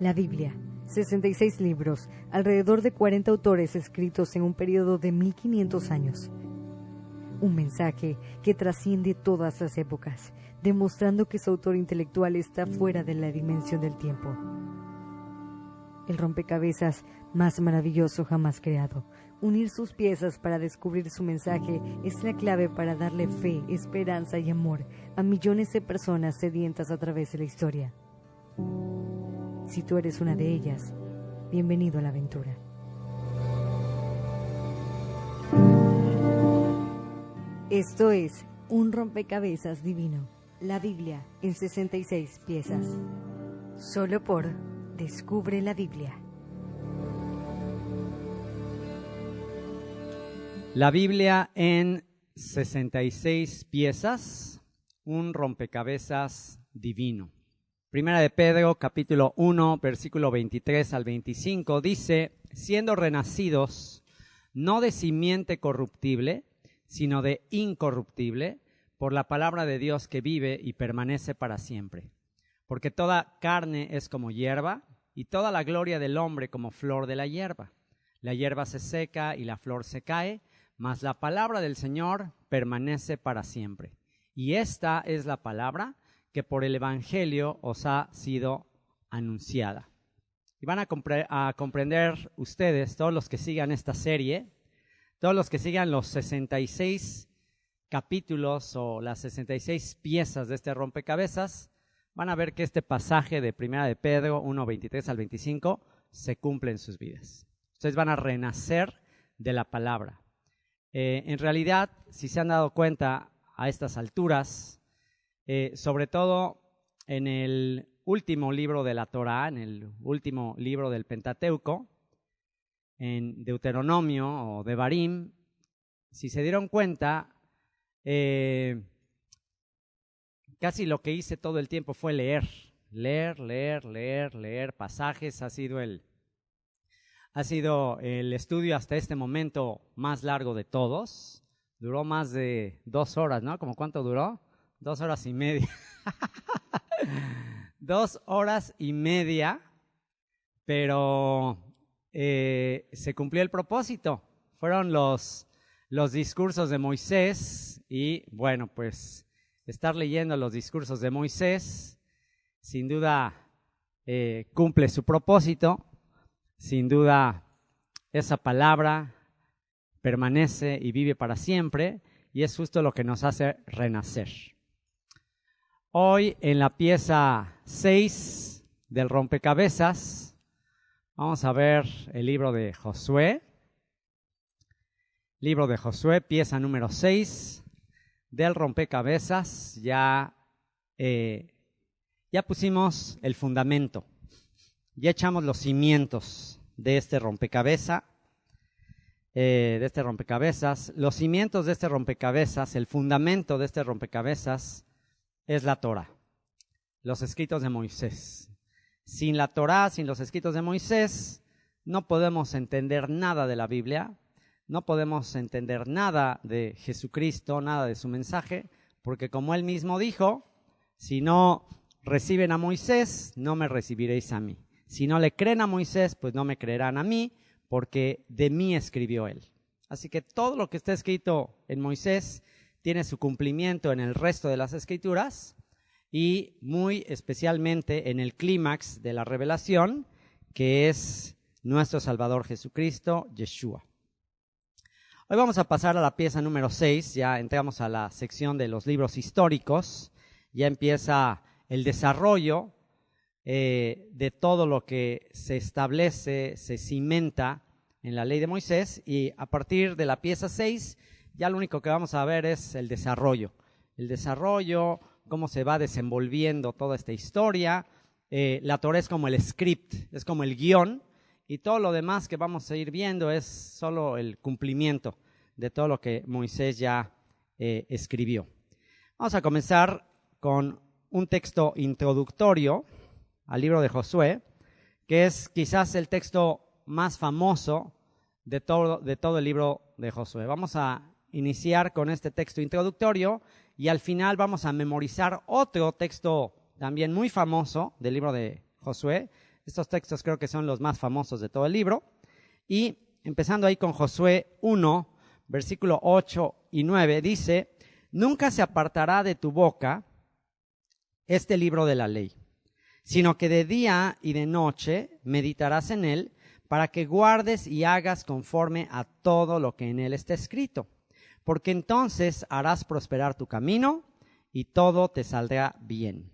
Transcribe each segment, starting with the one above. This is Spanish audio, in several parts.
La Biblia, 66 libros, alrededor de 40 autores escritos en un periodo de 1500 años. Un mensaje que trasciende todas las épocas, demostrando que su autor intelectual está fuera de la dimensión del tiempo. El rompecabezas más maravilloso jamás creado. Unir sus piezas para descubrir su mensaje es la clave para darle fe, esperanza y amor a millones de personas sedientas a través de la historia. Si tú eres una de ellas, bienvenido a la aventura. Esto es un rompecabezas divino, la Biblia en 66 piezas. Solo por Descubre la Biblia. La Biblia en 66 piezas, un rompecabezas divino. Primera de Pedro, capítulo 1, versículo 23 al 25, dice: siendo renacidos, no de simiente corruptible, sino de incorruptible, por la palabra de Dios que vive y permanece para siempre. Porque toda carne es como hierba, y toda la gloria del hombre como flor de la hierba. La hierba se seca y la flor se cae, mas la palabra del Señor permanece para siempre. Y esta es la palabra que por el Evangelio os ha sido anunciada. Y van a comprender ustedes, todos los que sigan esta serie, todos los que sigan los 66 capítulos o las 66 piezas de este rompecabezas, van a ver que este pasaje de Primera de Pedro 1, 23 al 25 se cumple en sus vidas. Ustedes van a renacer de la palabra. En realidad, si se han dado cuenta a estas alturas, sobre todo en el último libro de la Torá, en el último libro del Pentateuco, en Deuteronomio o Devarim, si se dieron cuenta, casi lo que hice todo el tiempo fue leer pasajes. Ha sido el estudio hasta este momento más largo de todos. Duró más de 2 horas, ¿no? ¿Cómo cuánto duró? 2 horas y media. 2 horas y media, pero se cumplió el propósito. Fueron los discursos de Moisés y, bueno, pues estar leyendo los discursos de Moisés sin duda cumple su propósito. Sin duda esa palabra permanece y vive para siempre, y es justo lo que nos hace renacer. Hoy en la pieza 6 del rompecabezas vamos a ver el libro de Josué. Libro de Josué, pieza número 6 del rompecabezas. Ya pusimos el fundamento, ya echamos los cimientos de este rompecabezas. Los cimientos de este rompecabezas, el fundamento de este rompecabezas es la Torá, los escritos de Moisés. Sin la Torá, sin los escritos de Moisés, no podemos entender nada de la Biblia, no podemos entender nada de Jesucristo, nada de su mensaje, porque como él mismo dijo, si no reciben a Moisés, no me recibiréis a mí. Si no le creen a Moisés, pues no me creerán a mí, porque de mí escribió él. Así que todo lo que está escrito en Moisés tiene su cumplimiento en el resto de las escrituras y muy especialmente en el clímax de la revelación, que es nuestro Salvador Jesucristo, Yeshua. Hoy vamos a pasar a la pieza número 6, ya entramos a la sección de los libros históricos, ya empieza el desarrollo de todo lo que se establece, se cimenta en la ley de Moisés, y a partir de la pieza 6 ya lo único que vamos a ver es el desarrollo, cómo se va desenvolviendo toda esta historia. La Torá es como el script, es como el guión, y todo lo demás que vamos a ir viendo es solo el cumplimiento de todo lo que Moisés ya escribió. Vamos a comenzar con un texto introductorio al libro de Josué, que es quizás el texto más famoso de todo el libro de Josué. Vamos a iniciar con este texto introductorio y al final vamos a memorizar otro texto también muy famoso del libro de Josué. Estos textos creo que son los más famosos de todo el libro. Y empezando ahí con Josué 1, versículo 8 y 9, dice: nunca se apartará de tu boca este libro de la ley, sino que de día y de noche meditarás en él, para que guardes y hagas conforme a todo lo que en él está escrito. Porque entonces harás prosperar tu camino y todo te saldrá bien.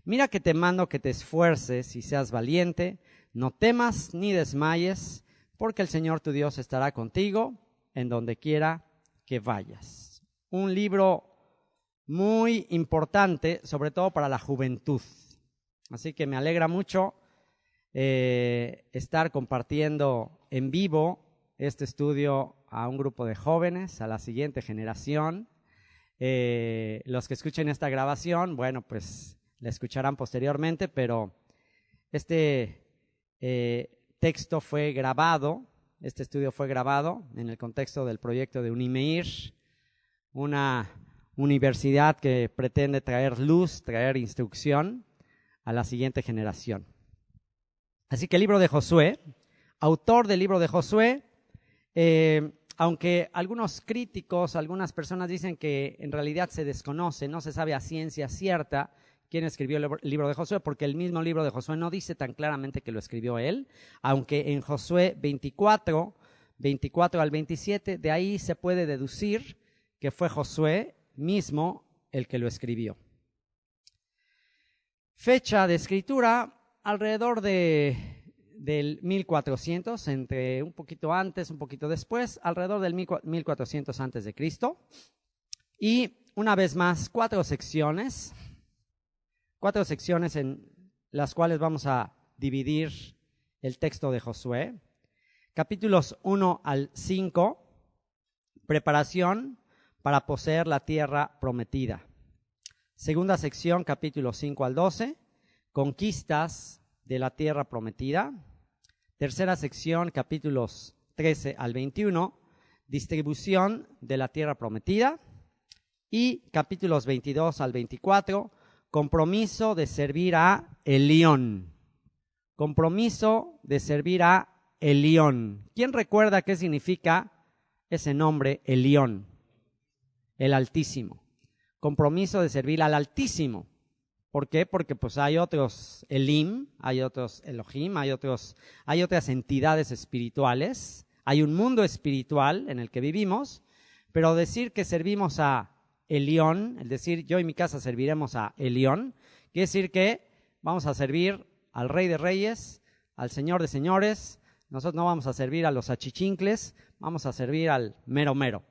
Mira que te mando que te esfuerces y seas valiente, no temas ni desmayes, porque el Señor tu Dios estará contigo en donde quiera que vayas. Un libro muy importante, sobre todo para la juventud. Así que me alegra mucho estar compartiendo en vivo este estudio a un grupo de jóvenes, a la siguiente generación. Los que escuchen esta grabación, bueno, pues la escucharán posteriormente, pero este texto fue grabado, este estudio fue grabado en el contexto del proyecto de Unimeir, una universidad que pretende traer luz, traer instrucción a la siguiente generación. Así que el libro de Josué, autor del libro de Josué, aunque algunos críticos, algunas personas dicen que en realidad se desconoce, no se sabe a ciencia cierta quién escribió el libro de Josué, porque el mismo libro de Josué no dice tan claramente que lo escribió él, aunque en Josué 24 al 27, de ahí se puede deducir que fue Josué mismo el que lo escribió. Fecha de escritura, alrededor del 1400, entre un poquito antes, un poquito después, alrededor del 1400 antes de Cristo. Y una vez más, cuatro secciones en las cuales vamos a dividir el texto de Josué. Capítulos 1 al 5, preparación para poseer la tierra prometida. Segunda sección, capítulos 5 al 12, conquistas de la tierra prometida. Tercera sección, capítulos 13 al 21, distribución de la tierra prometida. Y capítulos 22 al 24, compromiso de servir a Elión. Compromiso de servir a Elión. ¿Quién recuerda qué significa ese nombre, Elión? El Altísimo. Compromiso de servir al Altísimo. ¿Por qué? Porque pues hay otros Elim, hay otros Elohim, hay otras entidades espirituales, hay un mundo espiritual en el que vivimos, pero decir que servimos a Elión, es decir, yo y mi casa serviremos a Elión, quiere decir que vamos a servir al Rey de Reyes, al Señor de Señores. Nosotros no vamos a servir a los achichincles, vamos a servir al mero mero,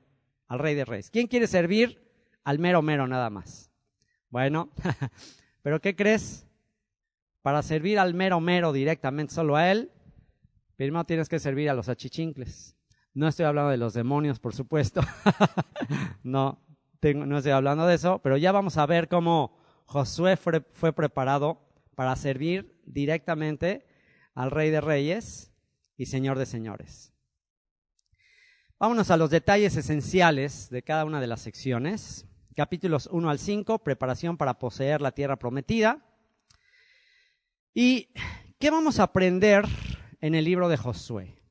al Rey de Reyes. ¿Quién quiere servir al mero mero nada más? Bueno, pero ¿qué crees? Para servir al mero mero directamente solo a él, primero tienes que servir a los achichincles. No estoy hablando de los demonios, por supuesto. No estoy hablando de eso, pero ya vamos a ver cómo Josué fue preparado para servir directamente al Rey de Reyes y Señor de Señores. Vámonos a los detalles esenciales de cada una de las secciones. Capítulos 1 al 5, preparación para poseer la tierra prometida. ¿Y qué vamos a aprender en el libro de Josué?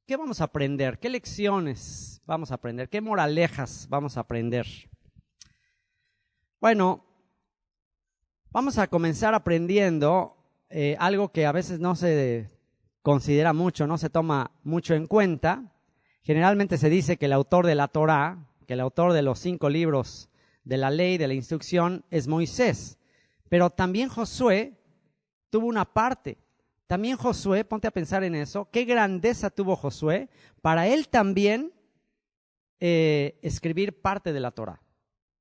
¿Qué vamos a aprender? ¿Qué lecciones vamos a aprender? ¿Qué moralejas vamos a aprender? Bueno, vamos a comenzar aprendiendo algo que a veces no se considera mucho, no se toma mucho en cuenta. Generalmente se dice que el autor de la Torá, que el autor de los 5 libros de la ley, de la instrucción, es Moisés. Pero también Josué tuvo una parte. También Josué, ponte a pensar en eso, qué grandeza tuvo Josué para él también escribir parte de la Torá.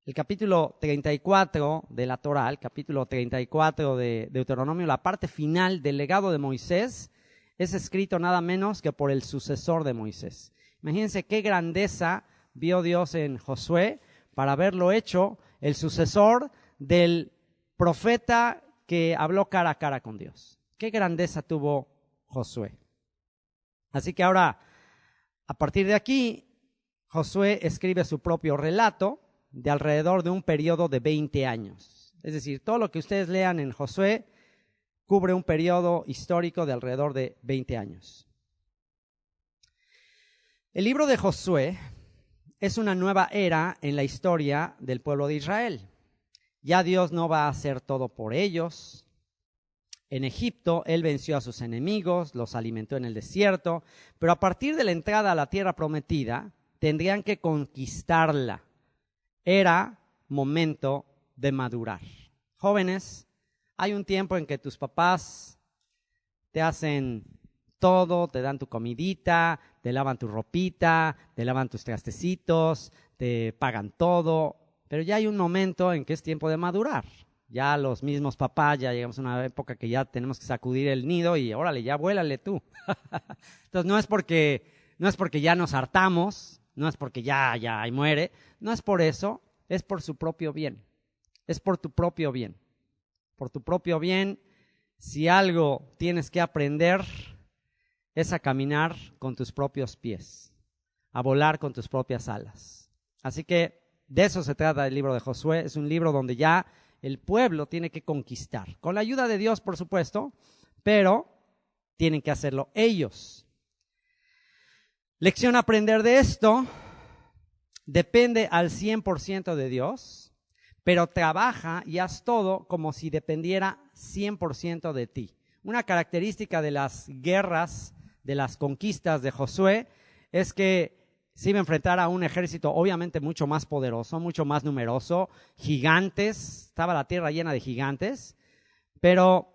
El capítulo 34 de la Torá, el capítulo 34 de Deuteronomio, la parte final del legado de Moisés, es escrito nada menos que por el sucesor de Moisés. Imagínense qué grandeza vio Dios en Josué para haberlo hecho el sucesor del profeta que habló cara a cara con Dios. Qué grandeza tuvo Josué. Así que ahora, a partir de aquí, Josué escribe su propio relato de alrededor de un periodo de 20 años. Es decir, todo lo que ustedes lean en Josué cubre un periodo histórico de alrededor de 20 años. El libro de Josué es una nueva era en la historia del pueblo de Israel. Ya Dios no va a hacer todo por ellos. En Egipto, Él venció a sus enemigos, los alimentó en el desierto, pero a partir de la entrada a la tierra prometida, tendrían que conquistarla. Era momento de madurar. Jóvenes, hay un tiempo en que tus papás te hacen todo, te dan tu comidita, te lavan tu ropita, te lavan tus trastecitos, te pagan todo, pero ya hay un momento en que es tiempo de madurar. Ya los mismos papás, ya llegamos a una época que ya tenemos que sacudir el nido y órale, ya vuélale tú. Entonces no es porque ya nos hartamos, no es porque ya ahí muere, no es por eso, es por su propio bien. Es por tu propio bien. Por tu propio bien, si algo tienes que aprender, es a caminar con tus propios pies, a volar con tus propias alas. Así que de eso se trata el libro de Josué. Es un libro donde ya el pueblo tiene que conquistar, con la ayuda de Dios, por supuesto, pero tienen que hacerlo ellos. Lección a aprender de esto: depende al 100% de Dios, pero trabaja y haz todo como si dependiera 100% de ti. Una característica de las guerras, de las conquistas de Josué, es que se iba a enfrentar a un ejército obviamente mucho más poderoso, mucho más numeroso, gigantes, estaba la tierra llena de gigantes, pero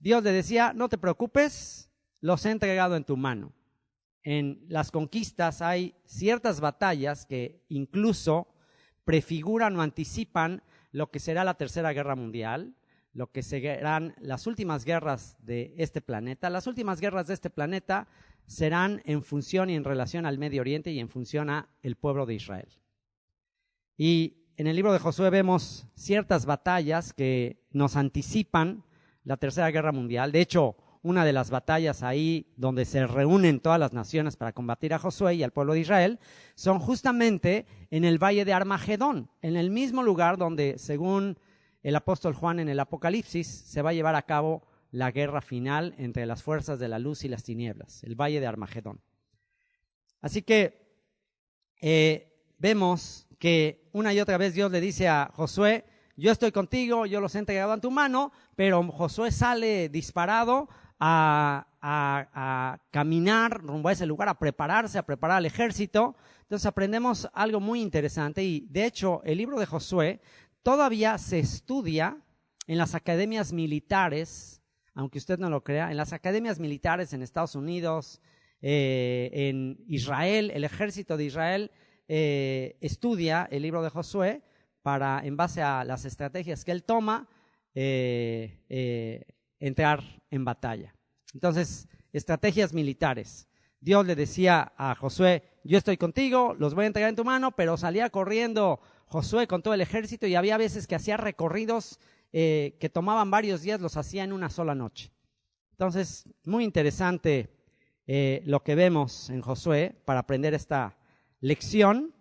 Dios le decía, no te preocupes, los he entregado en tu mano. En las conquistas hay ciertas batallas que incluso prefiguran o anticipan lo que será la Tercera Guerra Mundial, lo que serán las últimas guerras de este planeta. Las últimas guerras de este planeta serán en función y en relación al Medio Oriente y en función al pueblo de Israel. Y en el libro de Josué vemos ciertas batallas que nos anticipan la Tercera Guerra Mundial. De hecho, una de las batallas ahí donde se reúnen todas las naciones para combatir a Josué y al pueblo de Israel son justamente en el Valle de Armagedón, en el mismo lugar donde, según el apóstol Juan en el Apocalipsis, se va a llevar a cabo la guerra final entre las fuerzas de la luz y las tinieblas, el Valle de Armagedón. Así que vemos que una y otra vez Dios le dice a Josué, yo estoy contigo, yo los he entregado en tu mano, pero Josué sale disparado a caminar rumbo a ese lugar, a preparar al ejército. Entonces aprendemos algo muy interesante y de hecho el libro de Josué todavía se estudia en las academias militares, aunque usted no lo crea, en las academias militares en Estados Unidos, en Israel, el ejército de Israel estudia el libro de Josué para, en base a las estrategias que él toma, entrar en batalla. Entonces, estrategias militares. Dios le decía a Josué, yo estoy contigo, los voy a entregar en tu mano, pero salía corriendo Josué con todo el ejército y había veces que hacía recorridos que tomaban varios días, los hacía en una sola noche. Entonces, muy interesante lo que vemos en Josué para aprender esta lección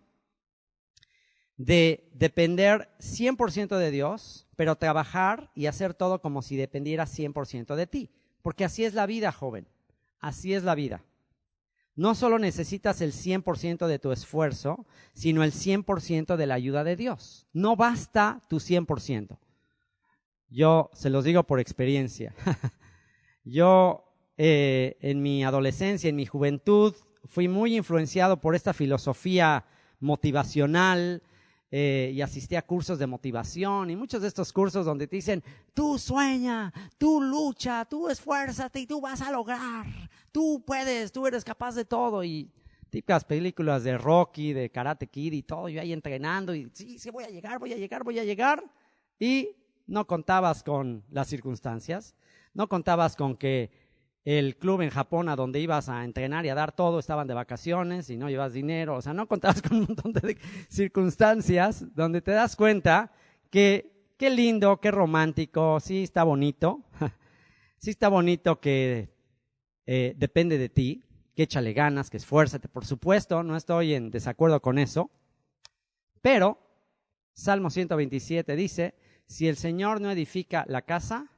de depender 100% de Dios, pero trabajar y hacer todo como si dependiera 100% de ti. Porque así es la vida, joven. Así es la vida. No solo necesitas el 100% de tu esfuerzo, sino el 100% de la ayuda de Dios. No basta tu 100%. Yo se los digo por experiencia. Yo en mi adolescencia, en mi juventud, fui muy influenciado por esta filosofía motivacional y asistí a cursos de motivación y muchos de estos cursos donde te dicen, tú sueña, tú lucha, tú esfuérzate y tú vas a lograr, tú puedes, tú eres capaz de todo. Y típicas películas de Rocky, de Karate Kid y todo, yo ahí entrenando y sí, voy a llegar y no contabas con las circunstancias, no contabas con que el club en Japón a donde ibas a entrenar y a dar todo estaban de vacaciones y no llevas dinero, o sea, no contabas con un montón de circunstancias donde te das cuenta que qué lindo, qué romántico, sí está bonito, sí está bonito que depende de ti, que échale ganas, que esfuérzate, por supuesto, no estoy en desacuerdo con eso, pero Salmo 127 dice, si el Señor no edifica la casa,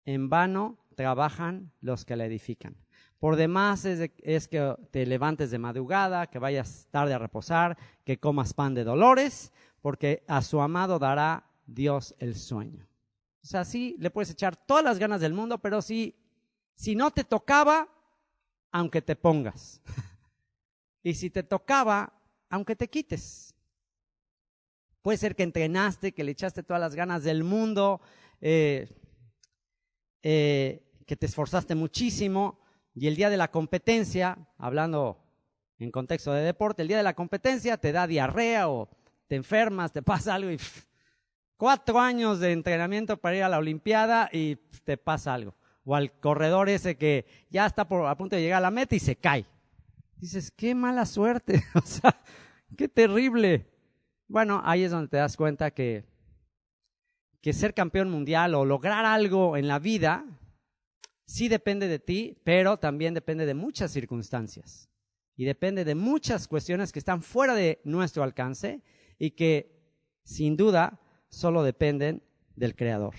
en vano trabajan los que la edifican. Por demás es que te levantes de madrugada, que vayas tarde a reposar, que comas pan de dolores, porque a su amado dará Dios el sueño. O sea, sí le puedes echar todas las ganas del mundo, pero si no te tocaba, aunque te pongas. Y si te tocaba, aunque te quites. Puede ser que entrenaste, que le echaste todas las ganas del mundo, que te esforzaste muchísimo, y el día de la competencia, hablando en contexto de deporte, el día de la competencia te da diarrea o te enfermas, te pasa algo y 4 años de entrenamiento para ir a la Olimpiada y te pasa algo. O al corredor ese que ya está a punto de llegar a la meta y se cae. Dices, qué mala suerte, o sea, qué terrible. Bueno, ahí es donde te das cuenta que ser campeón mundial o lograr algo en la vida sí depende de ti, pero también depende de muchas circunstancias. Y depende de muchas cuestiones que están fuera de nuestro alcance y que, sin duda, solo dependen del Creador.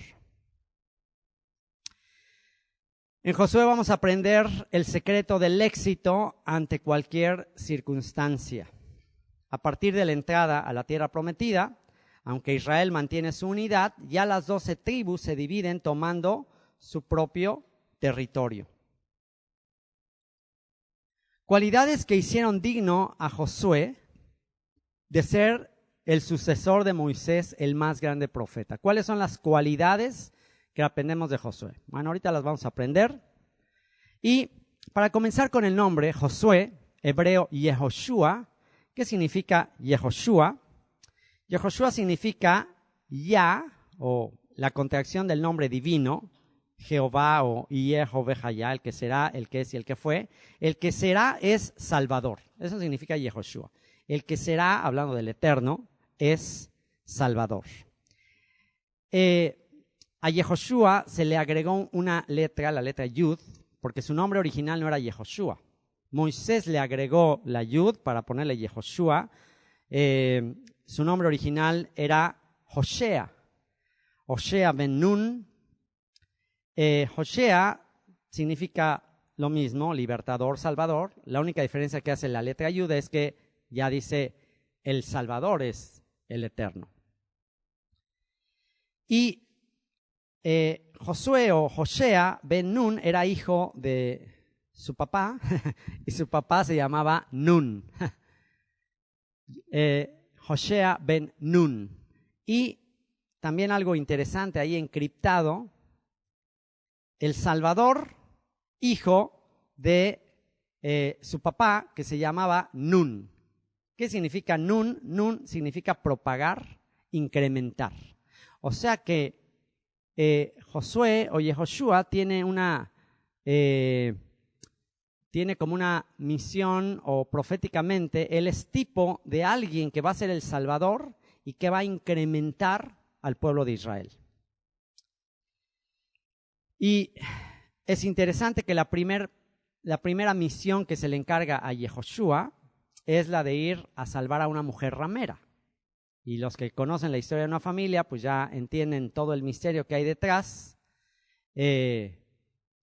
En Josué vamos a aprender el secreto del éxito ante cualquier circunstancia. A partir de la entrada a la tierra prometida, aunque Israel mantiene su unidad, ya las 12 tribus se dividen tomando su propio territorio. Cualidades que hicieron digno a Josué de ser el sucesor de Moisés, el más grande profeta. ¿Cuáles son las cualidades que aprendemos de Josué? Bueno, ahorita las vamos a aprender. Y para comenzar con el nombre, Josué, hebreo Yehoshua. ¿Qué significa Yehoshua? Yehoshua significa Ya, o la contracción del nombre divino, Jehová o Yehová, el que será, el que es y el que fue. El que será es Salvador. Eso significa Yehoshua. El que será, hablando del Eterno, es Salvador. A Yehoshua se le agregó una letra, la letra Yud, porque su nombre original no era Yehoshua. Moisés le agregó la Yud para ponerle Yehoshua. Su nombre original era Hoshea. Hoshea ben Nun. Hoshea significa lo mismo, libertador, salvador. La única diferencia que hace la letra Yud es que ya dice el Salvador es el Eterno. Y Josué o Hoshea ben Nun era hijo de su papá y su papá se llamaba Nun. Hoshea ben Nun. Y también algo interesante ahí encriptado, el Salvador, hijo de su papá, que se llamaba Nun. ¿Qué significa Nun? Nun significa propagar, incrementar. O sea que Josué o Yehoshua tiene como una misión, o proféticamente, él es tipo de alguien que va a ser el Salvador y que va a incrementar al pueblo de Israel. Y es interesante que la primera misión que se le encarga a Yehoshua es la de ir a salvar a una mujer ramera. Y los que conocen la historia de una familia, pues ya entienden todo el misterio que hay detrás.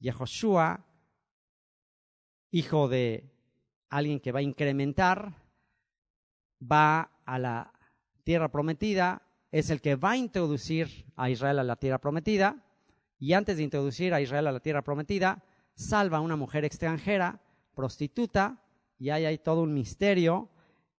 Yehoshua, hijo de alguien que va a incrementar, va a la tierra prometida, es el que va a introducir a Israel a la tierra prometida, y antes de introducir a Israel a la tierra prometida, salva a una mujer extranjera, prostituta, y ahí hay todo un misterio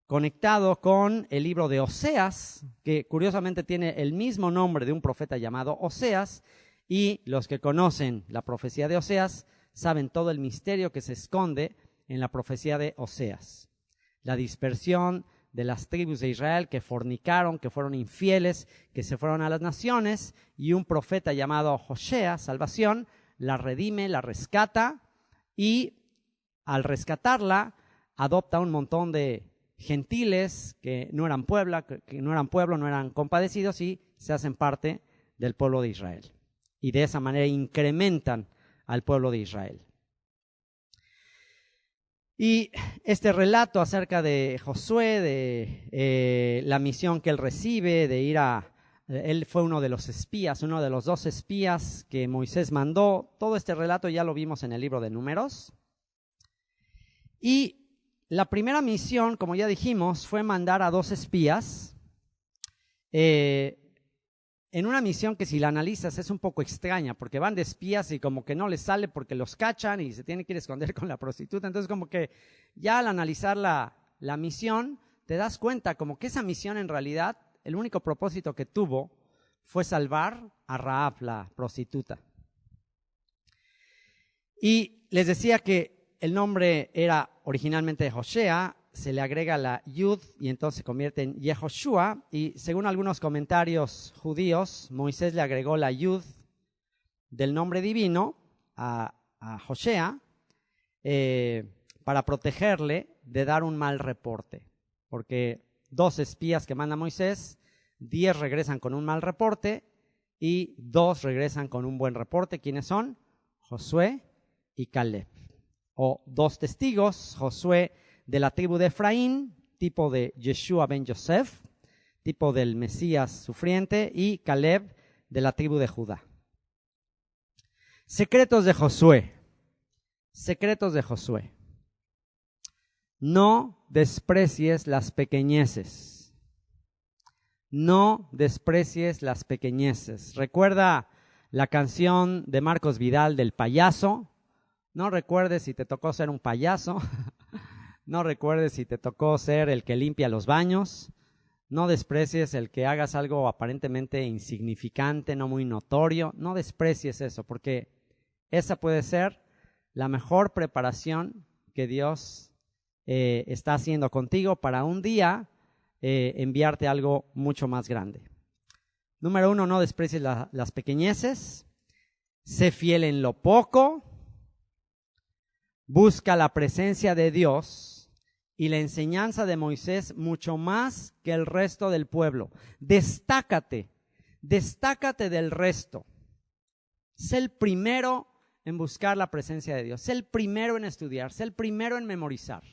conectado con el libro de Oseas, que curiosamente tiene el mismo nombre de un profeta llamado Oseas, y los que conocen la profecía de Oseas saben todo el misterio que se esconde en la profecía de Oseas. La dispersión de las tribus de Israel que fornicaron, que fueron infieles, que se fueron a las naciones, y un profeta llamado Hoshea, salvación, la redime, la rescata, y al rescatarla adopta un montón de gentiles que no eran pueblo, no eran compadecidos, y se hacen parte del pueblo de Israel. Y de esa manera incrementan al pueblo de Israel. Y este relato acerca de Josué, de la misión que él recibe, de ir a él fue uno de los espías, uno de los 2 espías que Moisés mandó. Todo este relato ya lo vimos en el libro de Números. Y la primera misión, como ya dijimos, fue mandar a 2 espías en una misión que, si la analizas, es un poco extraña, porque van de espías y como que no les sale porque los cachan y se tienen que ir a esconder con la prostituta. Entonces, como que ya al analizar la misión, te das cuenta como que esa misión en realidad, el único propósito que tuvo fue salvar a Rahab, la prostituta. Y les decía que el nombre era originalmente de Joshua, se le agrega la Yud y entonces se convierte en Yehoshua. Y según algunos comentarios judíos, Moisés le agregó la Yud del nombre divino a Joshua para protegerle de dar un mal reporte. Porque 2 espías que manda Moisés, 10 regresan con un mal reporte y 2 regresan con un buen reporte. ¿Quiénes son? Josué y Caleb. O 2 testigos, Josué de la tribu de Efraín, tipo de Yeshua ben Yosef, tipo del Mesías sufriente, y Caleb de la tribu de Judá. Secretos de Josué. Secretos de Josué. No desprecies las pequeñeces. No desprecies las pequeñeces. ¿Recuerda la canción de Marcos Vidal del payaso? No recuerdes si te tocó ser un payaso. No recuerdes si te tocó ser el que limpia los baños. No desprecies el que hagas algo aparentemente insignificante, no muy notorio. No desprecies eso, porque esa puede ser la mejor preparación que Dios está haciendo contigo para un día enviarte algo mucho más grande. Número 1, no desprecies las pequeñeces. Sé fiel en lo poco. Busca la presencia de Dios y la enseñanza de Moisés mucho más que el resto del pueblo. Destácate del resto. Sé el primero en buscar la presencia de Dios. Sé el primero en estudiar. Sé el primero en memorizar.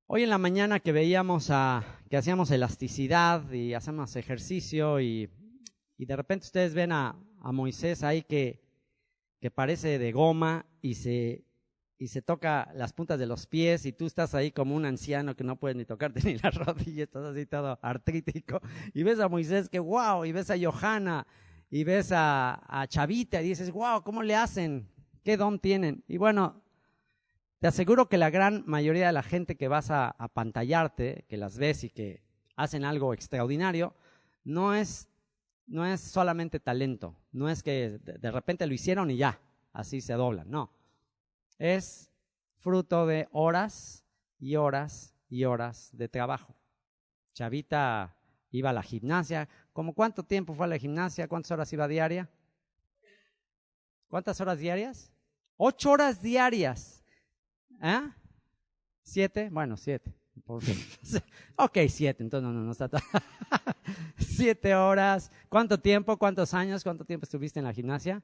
Hoy en la mañana que veíamos que hacíamos elasticidad y hacemos ejercicio y de repente ustedes ven a Moisés ahí que parece de goma y se toca las puntas de los pies y tú estás ahí como un anciano que no puedes ni tocarte ni las rodillas, estás así todo artrítico y ves a Moisés que wow, y ves a Johanna y ves a Chavita y dices wow, ¿cómo le hacen? ¿Qué don tienen? Y bueno, te aseguro que la gran mayoría de la gente que vas a pantallarte, que las ves y que hacen algo extraordinario, no es solamente talento, no es que de repente lo hicieron y ya, así se doblan, no. Es fruto de horas y horas y horas de trabajo. Chavita iba a la gimnasia. ¿Cómo cuánto tiempo fue a la gimnasia? ¿Cuántas horas iba diaria? ¿Cuántas horas diarias? 8 horas diarias. ¿Eh? 7, bueno, 7. Ok, 7, entonces no está tan... 7 horas. ¿Cuánto tiempo? ¿Cuántos años? ¿Cuánto tiempo estuviste en la gimnasia?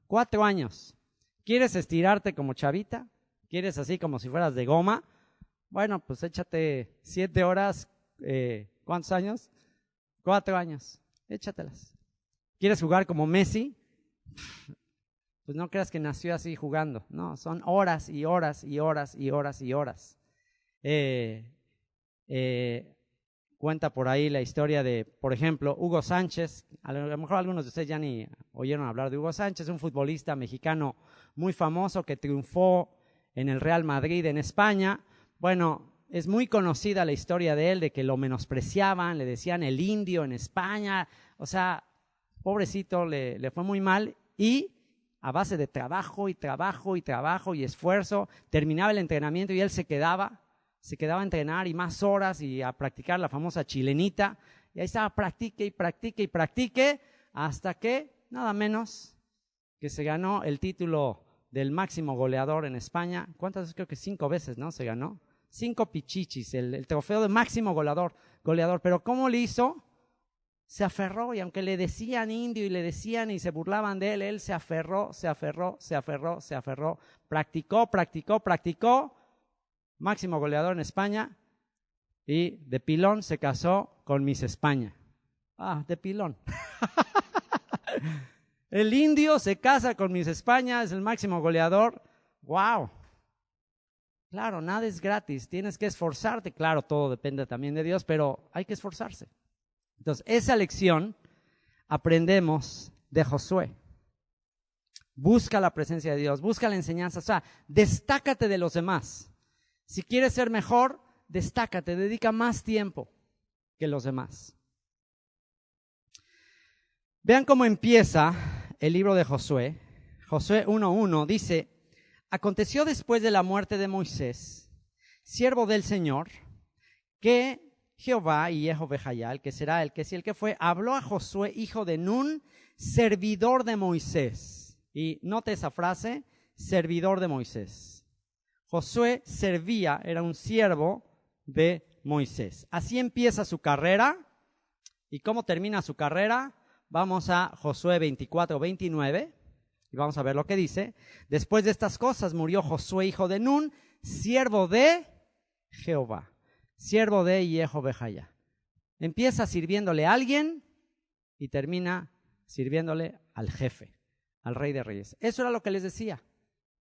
4 años. ¿Quieres estirarte como Chavita? ¿Quieres así como si fueras de goma? Bueno, pues échate 7 horas. ¿Cuántos años? 4 años. Échatelas. ¿Quieres jugar como Messi? Pues no creas que nació así jugando. No, son horas y horas y horas y horas y horas. Cuenta por ahí la historia de, por ejemplo, Hugo Sánchez. A lo mejor algunos de ustedes ya ni oyeron hablar de Hugo Sánchez, un futbolista mexicano muy famoso que triunfó en el Real Madrid en España. Bueno, es muy conocida la historia de él, de que lo menospreciaban, le decían el indio en España. O sea, pobrecito, le fue muy mal y a base de trabajo y trabajo y trabajo y esfuerzo, terminaba el entrenamiento y él se quedaba a entrenar y más horas y a practicar la famosa chilenita. Y ahí estaba, practique y practique y practique, hasta que nada menos que se ganó el título del máximo goleador en España. ¿Cuántas veces? Creo que 5 veces, ¿no? Se ganó. 5 pichichis, el trofeo de máximo goleador. Pero ¿cómo le hizo? Se aferró, y aunque le decían indio y le decían y se burlaban de él, él se aferró. Practicó. Máximo goleador en España. y de pilón se casó con Miss España. Ah, de pilón. El indio se casa con Miss España, es el máximo goleador. ¡Wow! Claro, nada es gratis, tienes que esforzarte. Claro, todo depende también de Dios, pero hay que esforzarse. Entonces, esa lección aprendemos de Josué. Busca la presencia de Dios, busca la enseñanza, o sea, destácate de los demás. Si quieres ser mejor, destácate, dedica más tiempo que los demás. Vean cómo empieza el libro de Josué. Josué 1:1 dice: aconteció después de la muerte de Moisés, siervo del Señor, que Jehová y Jehová, que será el que sí el que fue, habló a Josué, hijo de Nun, servidor de Moisés. Y note esa frase, servidor de Moisés. Josué servía, era un siervo de Moisés. Así empieza su carrera. ¿Y cómo termina su carrera? Vamos a Josué 24:29 y vamos a ver lo que dice. Después de estas cosas murió Josué, hijo de Nun, siervo de Jehová, siervo de Jehová. Empieza sirviéndole a alguien y termina sirviéndole al jefe, al Rey de Reyes. Eso era lo que les decía.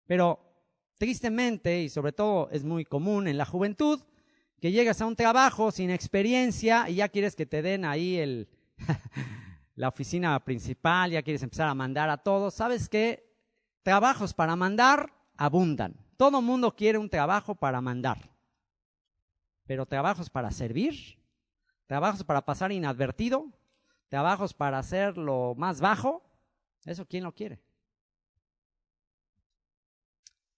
Pero tristemente, y sobre todo es muy común en la juventud, que llegas a un trabajo sin experiencia y ya quieres que te den ahí la oficina principal, ya quieres empezar a mandar a todos. ¿Sabes qué? Trabajos para mandar abundan. Todo mundo quiere un trabajo para mandar. Pero trabajos para servir, trabajos para pasar inadvertido, trabajos para hacer lo más bajo, eso ¿quién lo quiere?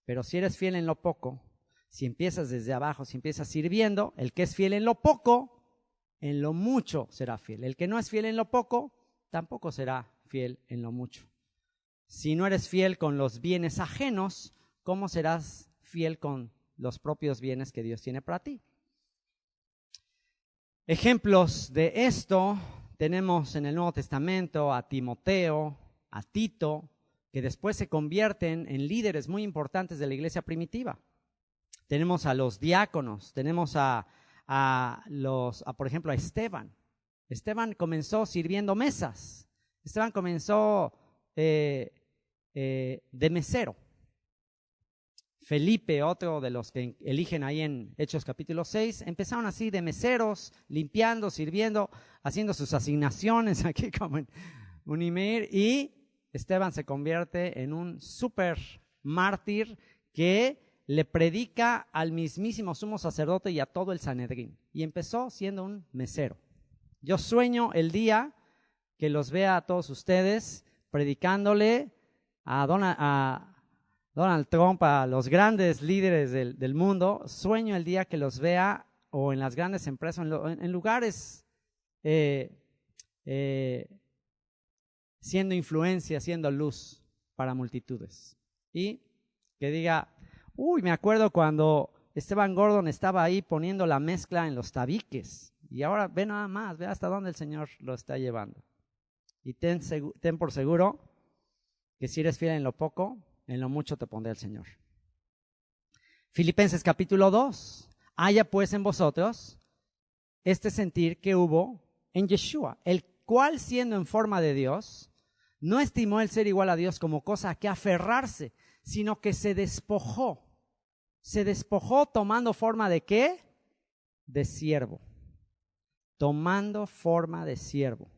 Pero si eres fiel en lo poco, si empiezas desde abajo, si empiezas sirviendo, el que es fiel en lo poco, en lo mucho será fiel. El que no es fiel en lo poco, tampoco será fiel en lo mucho. Si no eres fiel con los bienes ajenos, ¿cómo serás fiel con los propios bienes que Dios tiene para ti? Ejemplos de esto tenemos en el Nuevo Testamento a Timoteo, a Tito, que después se convierten en líderes muy importantes de la iglesia primitiva. Tenemos a los diáconos, tenemos por ejemplo, a Esteban. Esteban comenzó sirviendo mesas. Esteban comenzó de mesero. Felipe, otro de los que eligen ahí en Hechos capítulo 6, empezaron así de meseros, limpiando, sirviendo, haciendo sus asignaciones aquí como en Unimer, y Esteban se convierte en un súper mártir que le predica al mismísimo sumo sacerdote y a todo el Sanedrín. Y empezó siendo un mesero. Yo sueño el día que los vea a todos ustedes predicándole a Donald Trump, a los grandes líderes del mundo. Sueño el día que los vea o en las grandes empresas, en lugares siendo influencia, siendo luz para multitudes. Y que diga, uy, me acuerdo cuando Esteban Gordon estaba ahí poniendo la mezcla en los tabiques. Y ahora ve nada más, ve hasta dónde el Señor lo está llevando. Y ten por seguro que si eres fiel en lo poco, en lo mucho te pondrá el Señor. Filipenses capítulo 2. Haya pues en vosotros este sentir que hubo en Yeshua, el cual siendo en forma de Dios, no estimó el ser igual a Dios como cosa a que aferrarse, sino que se despojó. Se despojó tomando forma ¿de qué? De siervo. Tomando forma de siervo.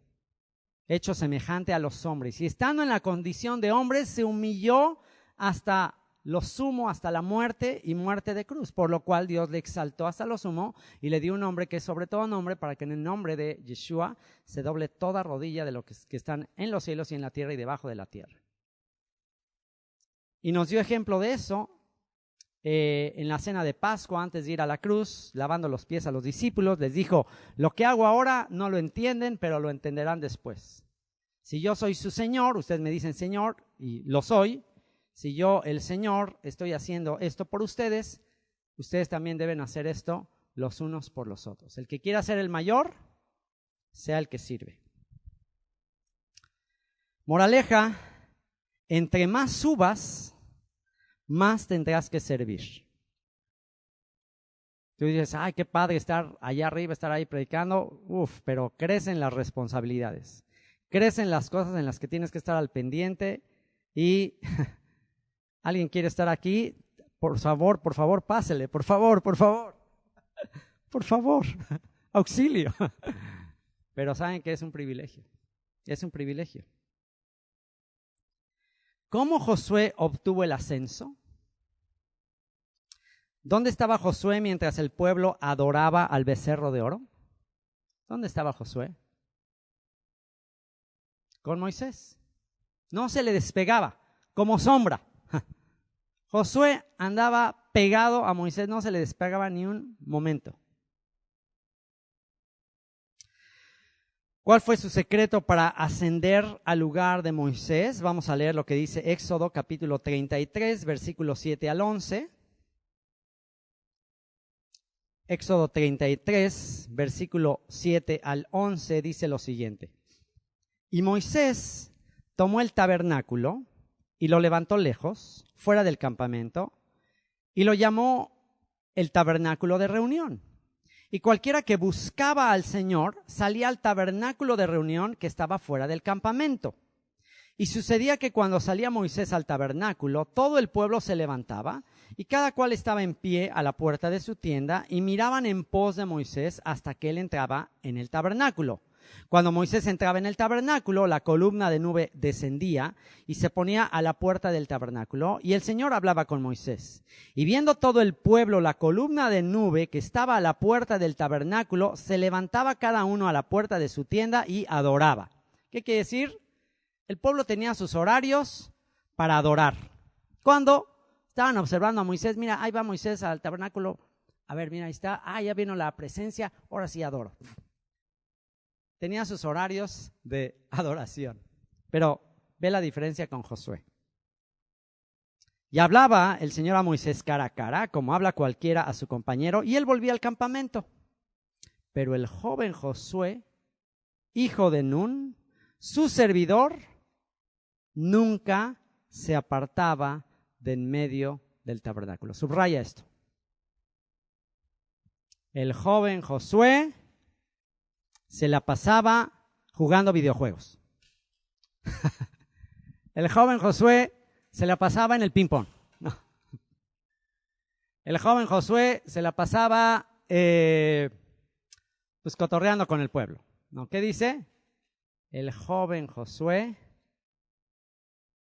Hecho semejante a los hombres. Y estando en la condición de hombres, se humilló hasta lo sumo, hasta la muerte y muerte de cruz. Por lo cual Dios le exaltó hasta lo sumo y le dio un nombre que es sobre todo nombre, para que en el nombre de Yeshua se doble toda rodilla de los que están en los cielos y en la tierra y debajo de la tierra. Y nos dio ejemplo de eso en la cena de Pascua, antes de ir a la cruz, lavando los pies a los discípulos. Les dijo, lo que hago ahora no lo entienden, pero lo entenderán después. Si yo soy su Señor, ustedes me dicen Señor, y lo soy. Si yo, el Señor, estoy haciendo esto por ustedes, ustedes también deben hacer esto los unos por los otros. El que quiera ser el mayor, sea el que sirve. Moraleja, entre más subas, más tendrás que servir. Tú dices, ay, qué padre estar allá arriba, estar ahí predicando. Pero crecen las responsabilidades. Crecen las cosas en las que tienes que estar al pendiente. Y alguien quiere estar aquí, por favor, pásele, por favor. Por favor, auxilio. Pero saben que es un privilegio. Es un privilegio. ¿Cómo Josué obtuvo el ascenso? ¿Dónde estaba Josué mientras el pueblo adoraba al becerro de oro? ¿Dónde estaba Josué? Con Moisés. No se le despegaba, como sombra. Josué andaba pegado a Moisés, no se le despegaba ni un momento. ¿Cuál fue su secreto para ascender al lugar de Moisés? Vamos a leer lo que dice Éxodo capítulo 33, versículos 7 al 11. Éxodo 33, versículo 7 al 11 dice lo siguiente. Y Moisés tomó el tabernáculo y lo levantó lejos, fuera del campamento, y lo llamó el tabernáculo de reunión. Y cualquiera que buscaba al Señor salía al tabernáculo de reunión que estaba fuera del campamento. Y sucedía que cuando salía Moisés al tabernáculo, todo el pueblo se levantaba y cada cual estaba en pie a la puerta de su tienda y miraban en pos de Moisés hasta que él entraba en el tabernáculo. Cuando Moisés entraba en el tabernáculo, la columna de nube descendía y se ponía a la puerta del tabernáculo, y el Señor hablaba con Moisés. Y viendo todo el pueblo la columna de nube que estaba a la puerta del tabernáculo, se levantaba cada uno a la puerta de su tienda y adoraba. ¿Qué quiere decir? El pueblo tenía sus horarios para adorar. Cuando estaban observando a Moisés, mira, ahí va Moisés al tabernáculo, a ver, mira, ahí está, ya vino la presencia, ahora sí adoro. Tenía sus horarios de adoración. Pero ve la diferencia con Josué. Y hablaba el Señor a Moisés cara a cara, como habla cualquiera a su compañero, y él volvía al campamento. Pero el joven Josué, hijo de Nun, su servidor, nunca se apartaba de en medio del tabernáculo. Subraya esto. El joven Josué se la pasaba jugando videojuegos. El joven Josué se la pasaba en el ping-pong. No. El joven Josué se la pasaba pues cotorreando con el pueblo. ¿No? ¿Qué dice? El joven Josué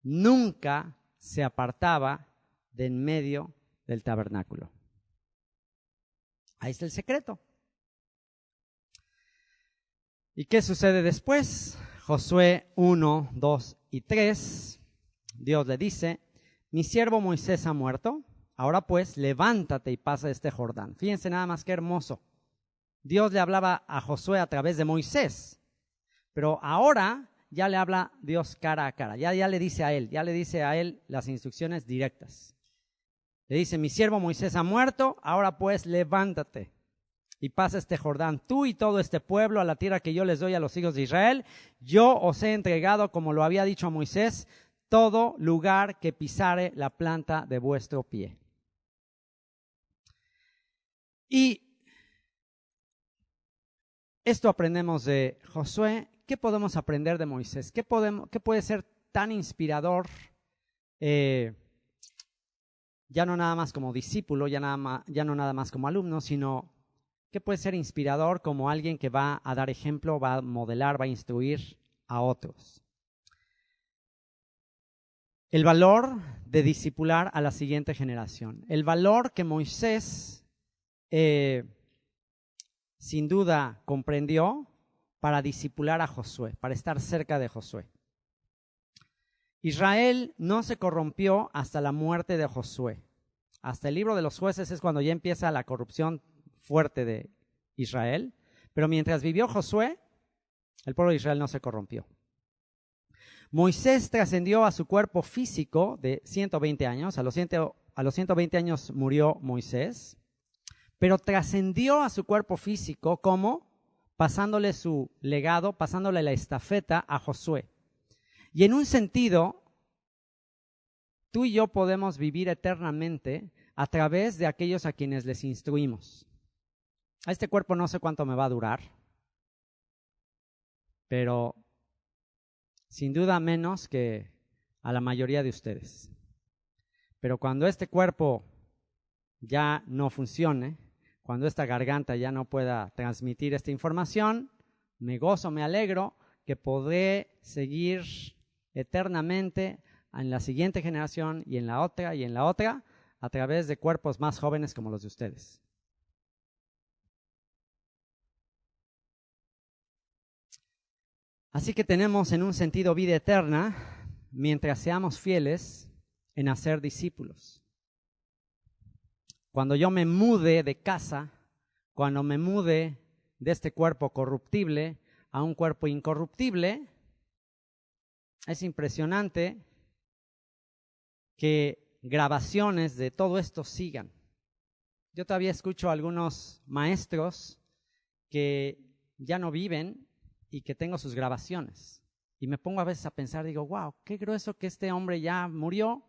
nunca se apartaba de en medio del tabernáculo. Ahí está el secreto. ¿Y qué sucede después? Josué 1, 2 y 3. Dios le dice, mi siervo Moisés ha muerto, ahora pues levántate y pasa este Jordán. Fíjense nada más qué hermoso. Dios le hablaba a Josué a través de Moisés, pero ahora ya le habla Dios cara a cara, ya le dice a él las instrucciones directas. Le dice, mi siervo Moisés ha muerto, ahora pues levántate y pasa este Jordán, tú y todo este pueblo, a la tierra que yo les doy a los hijos de Israel. Yo os he entregado, como lo había dicho a Moisés, todo lugar que pisare la planta de vuestro pie. Y esto aprendemos de Josué. ¿Qué podemos aprender de Moisés? ¿Qué puede ser tan inspirador? Ya no nada más como discípulo, ya no nada más como alumno, sino ¿qué puede ser inspirador como alguien que va a dar ejemplo, va a modelar, va a instruir a otros? El valor de discipular a la siguiente generación. El valor que Moisés sin duda comprendió para discipular a Josué, para estar cerca de Josué. Israel no se corrompió hasta la muerte de Josué. Hasta el libro de los Jueces es cuando ya empieza la corrupción fuerte de Israel. Pero mientras vivió Josué, el pueblo de Israel no se corrompió. Moisés trascendió a su cuerpo físico de 120 años. A los 120 años murió Moisés. Pero trascendió a su cuerpo físico como pasándole su legado, pasándole la estafeta a Josué. Y en un sentido, tú y yo podemos vivir eternamente a través de aquellos a quienes les instruimos. Este cuerpo no sé cuánto me va a durar, pero sin duda menos que a la mayoría de ustedes. Pero cuando este cuerpo ya no funcione, cuando esta garganta ya no pueda transmitir esta información, me gozo, me alegro que podré seguir eternamente en la siguiente generación y en la otra y en la otra a través de cuerpos más jóvenes como los de ustedes. Así que tenemos en un sentido vida eterna mientras seamos fieles en hacer discípulos. Cuando yo me mude de casa, cuando me mude de este cuerpo corruptible a un cuerpo incorruptible, es impresionante que grabaciones de todo esto sigan. Yo todavía escucho a algunos maestros que ya no viven y que tengo sus grabaciones. Y me pongo a veces a pensar, digo, wow, qué grueso que este hombre ya murió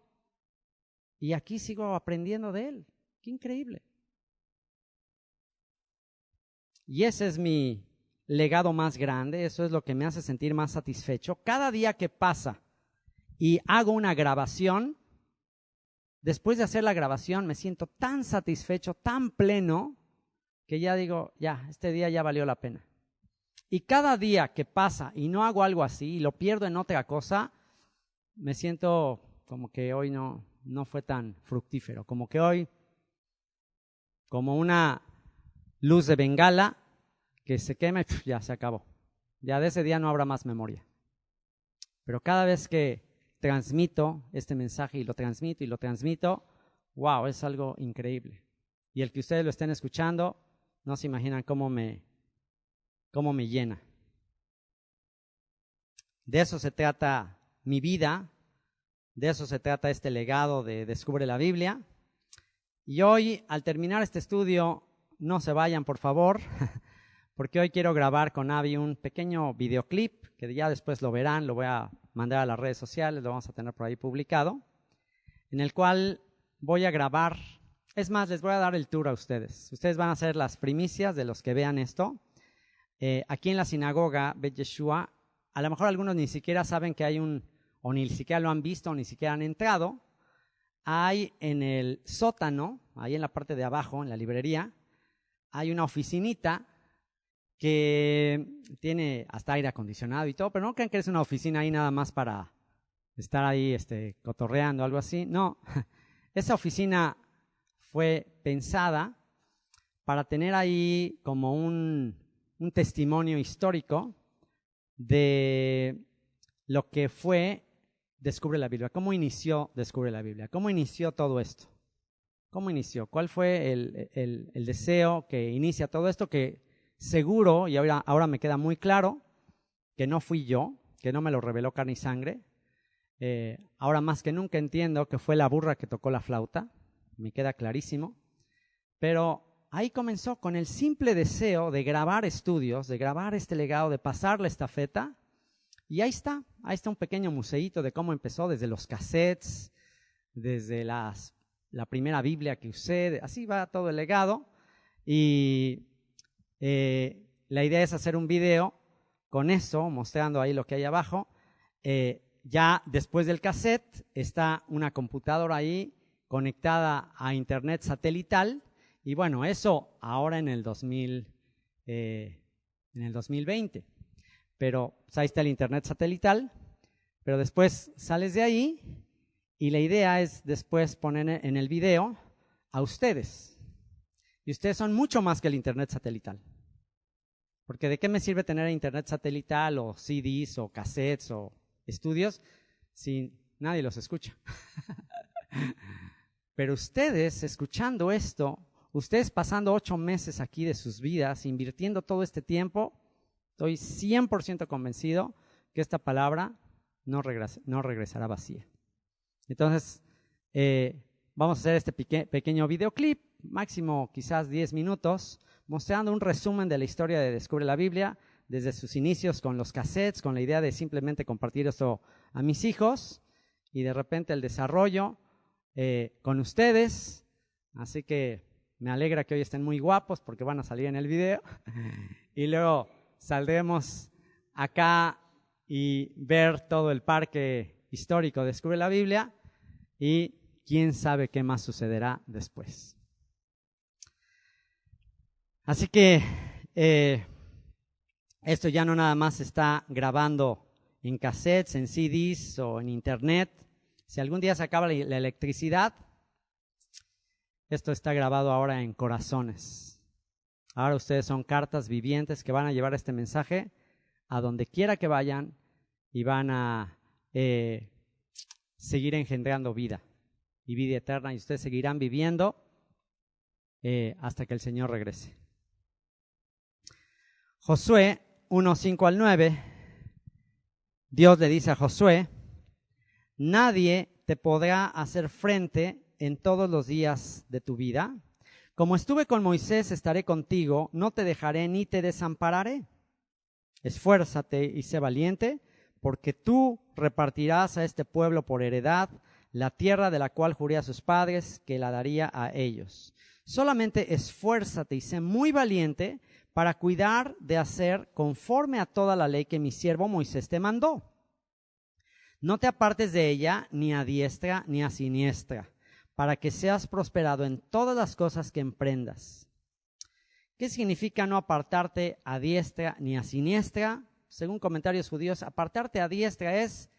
y aquí sigo aprendiendo de él. Qué increíble. Y ese es mi legado más grande, eso es lo que me hace sentir más satisfecho. Cada día que pasa y hago una grabación, después de hacer la grabación me siento tan satisfecho, tan pleno, que ya digo, ya, este día ya valió la pena. Y cada día que pasa y no hago algo así y lo pierdo en otra cosa, me siento como que hoy no fue tan fructífero, como que hoy, como una luz de bengala que se quema y ya se acabó. Ya de ese día no habrá más memoria. Pero cada vez que transmito este mensaje y lo transmito, wow, es algo increíble. Y el que ustedes lo estén escuchando, no se imaginan cómo me llena. De eso se trata mi vida, de eso se trata este legado de Descubre la Biblia. Y hoy, al terminar este estudio, no se vayan, por favor, porque hoy quiero grabar con Abby un pequeño videoclip, que ya después lo verán, lo voy a mandar a las redes sociales, lo vamos a tener por ahí publicado, en el cual voy a grabar, es más, les voy a dar el tour a ustedes. Ustedes van a ser las primicias de los que vean esto. Aquí en la sinagoga Bet Yeshua, a lo mejor algunos ni siquiera saben que hay o ni siquiera lo han visto, o ni siquiera han entrado. Hay en el sótano, ahí en la parte de abajo, en la librería, hay una oficinita que tiene hasta aire acondicionado y todo, pero no crean que es una oficina ahí nada más para estar ahí cotorreando o algo así. No, esa oficina fue pensada para tener ahí como un testimonio histórico de lo que fue Descubre la Biblia. ¿Cómo inició Descubre la Biblia? ¿Cómo inició todo esto? ¿Cómo inició? ¿Cuál fue el deseo que inicia todo esto? Que seguro, y ahora me queda muy claro, que no fui yo, que no me lo reveló carne y sangre. Ahora más que nunca entiendo que fue la burra que tocó la flauta, me queda clarísimo. Pero ahí comenzó con el simple deseo de grabar estudios, de grabar este legado, de pasar la estafeta. Y ahí está un pequeño museíto de cómo empezó, desde los cassettes, desde la primera Biblia que usé, así va todo el legado. Y la idea es hacer un video con eso, mostrando ahí lo que hay abajo. Ya después del cassette está una computadora ahí conectada a internet satelital. Y bueno, eso ahora en el 2020. Pero pues ahí está el internet satelital, pero después sales de ahí y la idea es después poner en el video a ustedes. Y ustedes son mucho más que el internet satelital. Porque ¿de qué me sirve tener internet satelital o CDs o cassettes o estudios si nadie los escucha? Pero ustedes escuchando esto, ustedes pasando 8 meses aquí de sus vidas, invirtiendo todo este tiempo, estoy 100% convencido que esta palabra no regresará vacía. Entonces, vamos a hacer este pequeño videoclip, máximo quizás 10 minutos, mostrando un resumen de la historia de Descubre la Biblia, desde sus inicios con los cassettes, con la idea de simplemente compartir esto a mis hijos, y de repente el desarrollo con ustedes. Así que me alegra que hoy estén muy guapos porque van a salir en el video. Y luego saldremos acá y ver todo el parque histórico Descubre la Biblia y quién sabe qué más sucederá después. Así que esto ya no nada más se está grabando en cassettes, en CDs o en internet. Si algún día se acaba la electricidad, esto está grabado ahora en corazones. Ahora ustedes son cartas vivientes que van a llevar este mensaje a donde quiera que vayan y van a seguir engendrando vida y vida eterna, y ustedes seguirán viviendo hasta que el Señor regrese. Josué 1:5 al 9, Dios le dice a Josué: nadie te podrá hacer frente en todos los días de tu vida. Como estuve con Moisés, estaré contigo, no te dejaré ni te desampararé. Esfuérzate y sé valiente, porque tú repartirás a este pueblo por heredad la tierra de la cual juré a sus padres que la daría a ellos. Solamente esfuérzate y sé muy valiente para cuidar de hacer conforme a toda la ley que mi siervo Moisés te mandó. No te apartes de ella ni a diestra ni a siniestra, para que seas prosperado en todas las cosas que emprendas. ¿Qué significa no apartarte a diestra ni a siniestra? Según comentarios judíos, apartarte a diestra es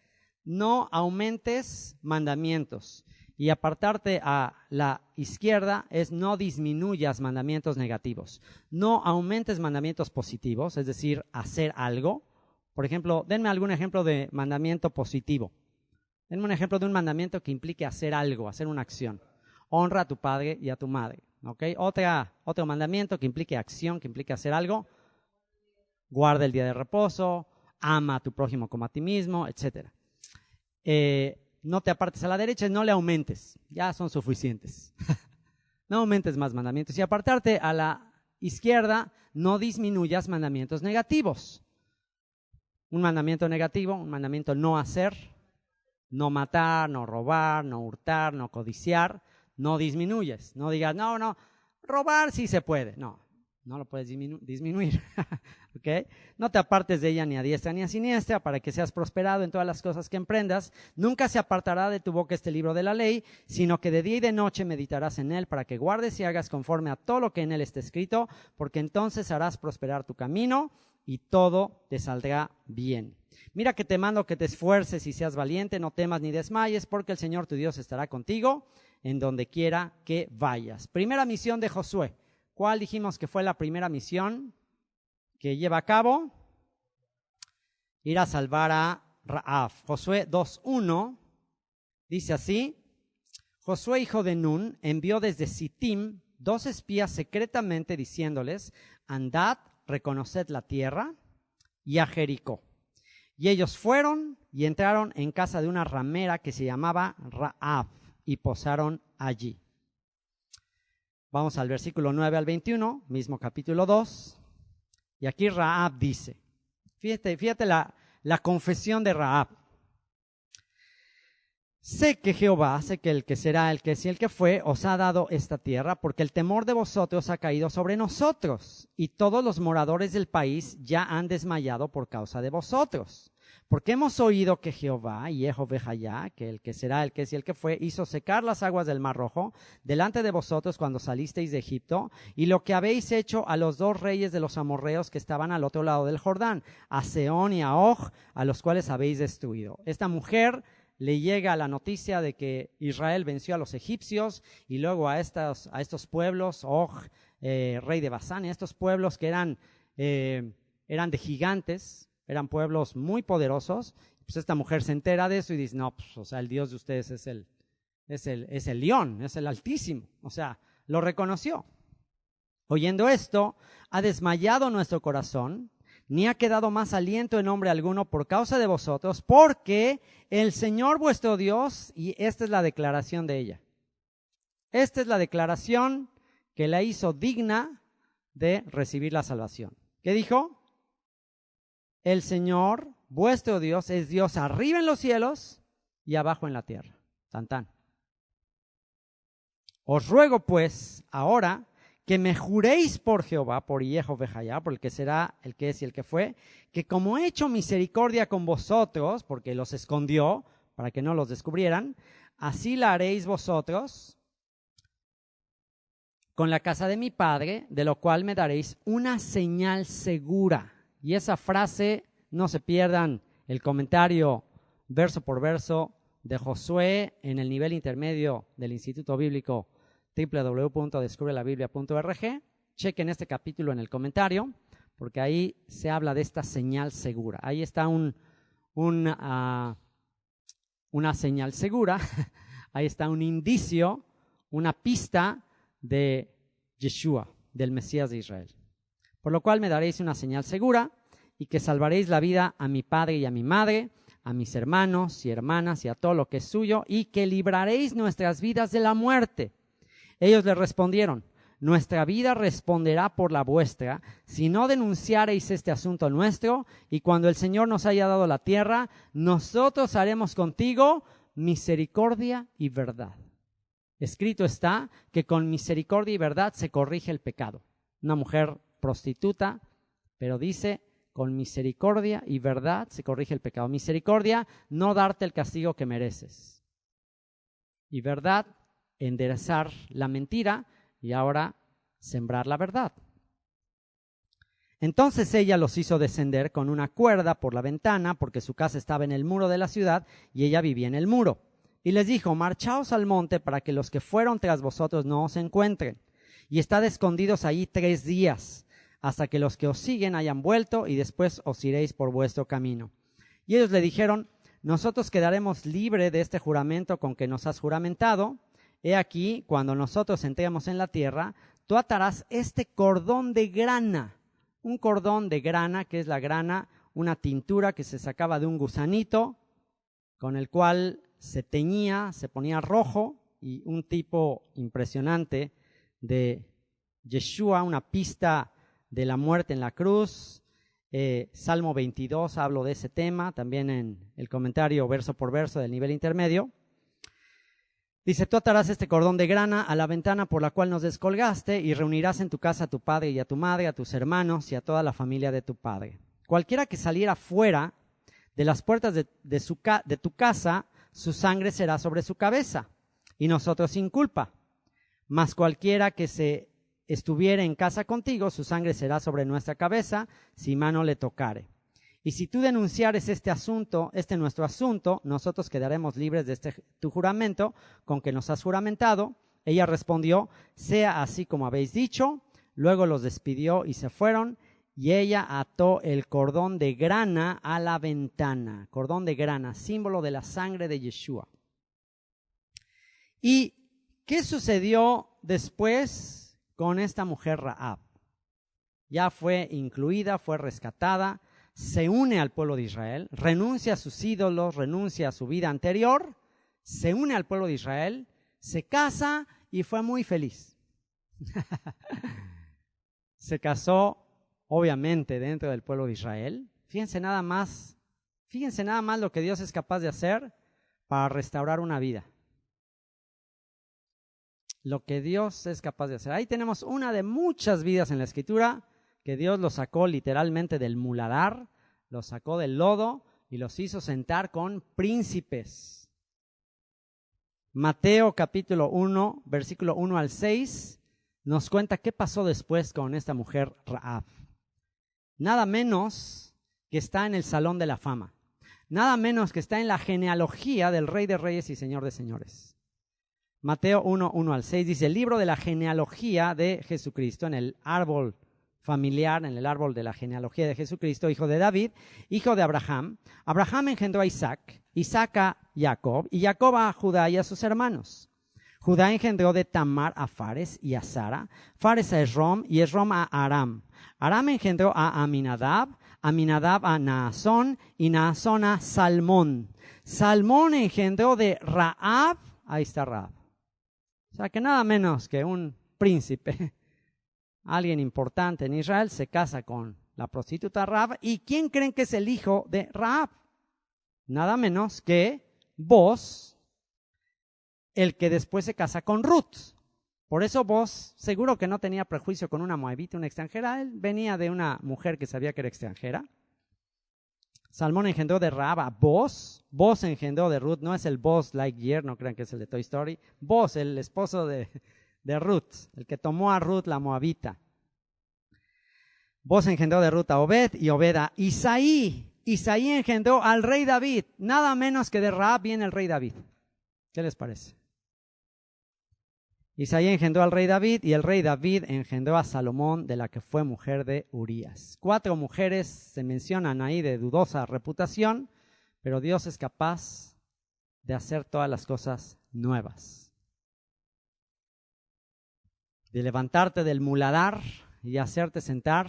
no aumentes mandamientos, y apartarte a la izquierda es no disminuyas mandamientos negativos. No aumentes mandamientos positivos, es decir, hacer algo. Por ejemplo, denme algún ejemplo de mandamiento positivo. Denme un ejemplo de un mandamiento que implique hacer algo, hacer una acción. Honra a tu padre y a tu madre. ¿Okay? Otro mandamiento que implique acción, que implique hacer algo. Guarda el día de reposo, ama a tu prójimo como a ti mismo, etc. No te apartes a la derecha y no le aumentes. Ya son suficientes. No aumentes más mandamientos. Y apartarte a la izquierda, no disminuyas mandamientos negativos. Un mandamiento negativo, un mandamiento no hacer, no matar, no robar, no hurtar, no codiciar, no disminuyes. No digas, no, robar sí se puede. No lo puedes disminuir. ¿Okay? No te apartes de ella ni a diestra ni a siniestra, para que seas prosperado en todas las cosas que emprendas. Nunca se apartará de tu boca este libro de la ley, sino que de día y de noche meditarás en él, para que guardes y hagas conforme a todo lo que en él está escrito, porque entonces harás prosperar tu camino y todo te saldrá bien. Mira que te mando que te esfuerces y seas valiente, no temas ni desmayes, porque el Señor tu Dios estará contigo en donde quiera que vayas. Primera misión de Josué. ¿Cuál dijimos que fue la primera misión que lleva a cabo? Ir a salvar a Rahab. Josué 2:1 dice así: Josué, hijo de Nun, envió desde Sittim 2 espías secretamente diciéndoles: andad, reconoced la tierra y a Jericó. Y ellos fueron y entraron en casa de una ramera que se llamaba Rahab y posaron allí. Vamos al versículo 9 al 21, mismo capítulo 2. Y aquí Rahab dice, fíjate la confesión de Rahab. Sé que Jehová, sé que el que será, el que es y el que fue, os ha dado esta tierra, porque el temor de vosotros ha caído sobre nosotros, y todos los moradores del país ya han desmayado por causa de vosotros. Porque hemos oído que Jehová, y Jehová, que el que será, el que es y el que fue, hizo secar las aguas del Mar Rojo delante de vosotros cuando salisteis de Egipto, y lo que habéis hecho a los 2 reyes de los amorreos que estaban al otro lado del Jordán, a Sehón y a Og, a los cuales habéis destruido. Esta mujer le llega la noticia de que Israel venció a los egipcios y luego a estos pueblos, Og, rey de Basán, y a estos pueblos que eran de gigantes. Eran pueblos muy poderosos. Pues esta mujer se entera de eso y dice, no, pues, o sea, el Dios de ustedes es el león, es el Altísimo. O sea, lo reconoció. Oyendo esto, ha desmayado nuestro corazón, ni ha quedado más aliento en hombre alguno por causa de vosotros, porque el Señor vuestro Dios, y esta es la declaración de ella. Esta es la declaración que la hizo digna de recibir la salvación. ¿Qué dijo? El Señor, vuestro Dios, es Dios arriba en los cielos y abajo en la tierra. Tan, tan. Os ruego pues ahora que me juréis por Jehová, por Yehová, por el que será, el que es y el que fue, que como he hecho misericordia con vosotros, porque los escondió para que no los descubrieran, así la haréis vosotros con la casa de mi padre, de lo cual me daréis una señal segura. Y esa frase, no se pierdan el comentario verso por verso de Josué en el nivel intermedio del Instituto Bíblico www.descubrelabiblia.org. Chequen este capítulo en el comentario, porque ahí se habla de esta señal segura. Ahí está una señal segura, ahí está un indicio, una pista de Yeshua, del Mesías de Israel. Por lo cual me daréis una señal segura y que salvaréis la vida a mi padre y a mi madre, a mis hermanos y hermanas y a todo lo que es suyo, y que libraréis nuestras vidas de la muerte. Ellos le respondieron: nuestra vida responderá por la vuestra, si no denunciareis este asunto nuestro, y cuando el Señor nos haya dado la tierra, nosotros haremos contigo misericordia y verdad. Escrito está que con misericordia y verdad se corrige el pecado. Una mujer prostituta, pero dice, con misericordia y verdad se corrige el pecado. Misericordia, no darte el castigo que mereces. Y verdad, enderezar la mentira y ahora sembrar la verdad. Entonces ella los hizo descender con una cuerda por la ventana, porque su casa estaba en el muro de la ciudad y ella vivía en el muro. Y les dijo: marchaos al monte para que los que fueron tras vosotros no os encuentren. Y estad escondidos allí 3 días, hasta que los que os siguen hayan vuelto, y después os iréis por vuestro camino. Y ellos le dijeron: nosotros quedaremos libres de este juramento con que nos has juramentado. He aquí, cuando nosotros entremos en la tierra, tú atarás este cordón de grana. Un cordón de grana, que es la grana, una tintura que se sacaba de un gusanito, con el cual se teñía, se ponía rojo, y un tipo impresionante de Yeshua, una pista de la muerte en la cruz. Salmo 22 hablo de ese tema, también en el comentario verso por verso del nivel intermedio. Dice: tú atarás este cordón de grana a la ventana por la cual nos descolgaste, y reunirás en tu casa a tu padre y a tu madre, a tus hermanos y a toda la familia de tu padre. Cualquiera que saliera fuera de las puertas de tu casa, su sangre será sobre su cabeza, y nosotros sin culpa. Mas cualquiera que se estuviere en casa contigo, su sangre será sobre nuestra cabeza, si mano le tocare. Y si tú denunciares este nuestro asunto, nosotros quedaremos libres de tu juramento con que nos has juramentado. Ella respondió: sea así como habéis dicho. Luego los despidió y se fueron, y ella ató el cordón de grana a la ventana. Cordón de grana, símbolo de la sangre de Yeshua. ¿Y qué sucedió después con esta mujer Rahab? Ya fue incluida, fue rescatada, se une al pueblo de Israel, renuncia a sus ídolos, renuncia a su vida anterior, se une al pueblo de Israel, se casa y fue muy feliz. Se casó, obviamente, dentro del pueblo de Israel. Fíjense nada más lo que Dios es capaz de hacer para restaurar una vida. Lo que Dios es capaz de hacer. Ahí tenemos una de muchas vidas en la Escritura, que Dios los sacó literalmente del muladar, los sacó del lodo y los hizo sentar con príncipes. Mateo capítulo 1, versículo 1 al 6, nos cuenta qué pasó después con esta mujer Rahab. Nada menos que está en el Salón de la Fama. Nada menos que está en la genealogía del Rey de Reyes y Señor de Señores. Mateo 1, 1 al 6 dice: el libro de la genealogía de Jesucristo, en el árbol familiar, en el árbol de la genealogía de Jesucristo, hijo de David, hijo de Abraham. Abraham engendró a Isaac, Isaac a Jacob, y Jacob a Judá y a sus hermanos. Judá engendró de Tamar a Fares y a Sara, Fares a Esrom y Esrom a Aram. Aram engendró a Aminadab, Aminadab a Naasón y Naasón a Salmón. Salmón engendró de Rahab, ahí está Rahab. O sea que nada menos que un príncipe, alguien importante en Israel, se casa con la prostituta Rahab. ¿Y quién creen que es el hijo de Rahab? Nada menos que Boaz, el que después se casa con Ruth. Por eso Booz seguro que no tenía prejuicio con una moabita, una extranjera. Él venía de una mujer que sabía que era extranjera. Salmón engendró de Rahab a Booz. Booz engendró de Ruth. No es el Buzz Lightyear, no crean que es el de Toy Story. Booz, el esposo de Ruth, el que tomó a Ruth la moabita. Booz engendró de Ruth a Obed y Obed a Isaí. Isaí engendró al rey David. Nada menos que de Rahab viene el rey David. ¿Qué les parece? Isaí engendró al rey David y el rey David engendró a Salomón, de la que fue mujer de Urías. 4 mujeres se mencionan ahí de dudosa reputación, pero Dios es capaz de hacer todas las cosas nuevas. De levantarte del muladar y hacerte sentar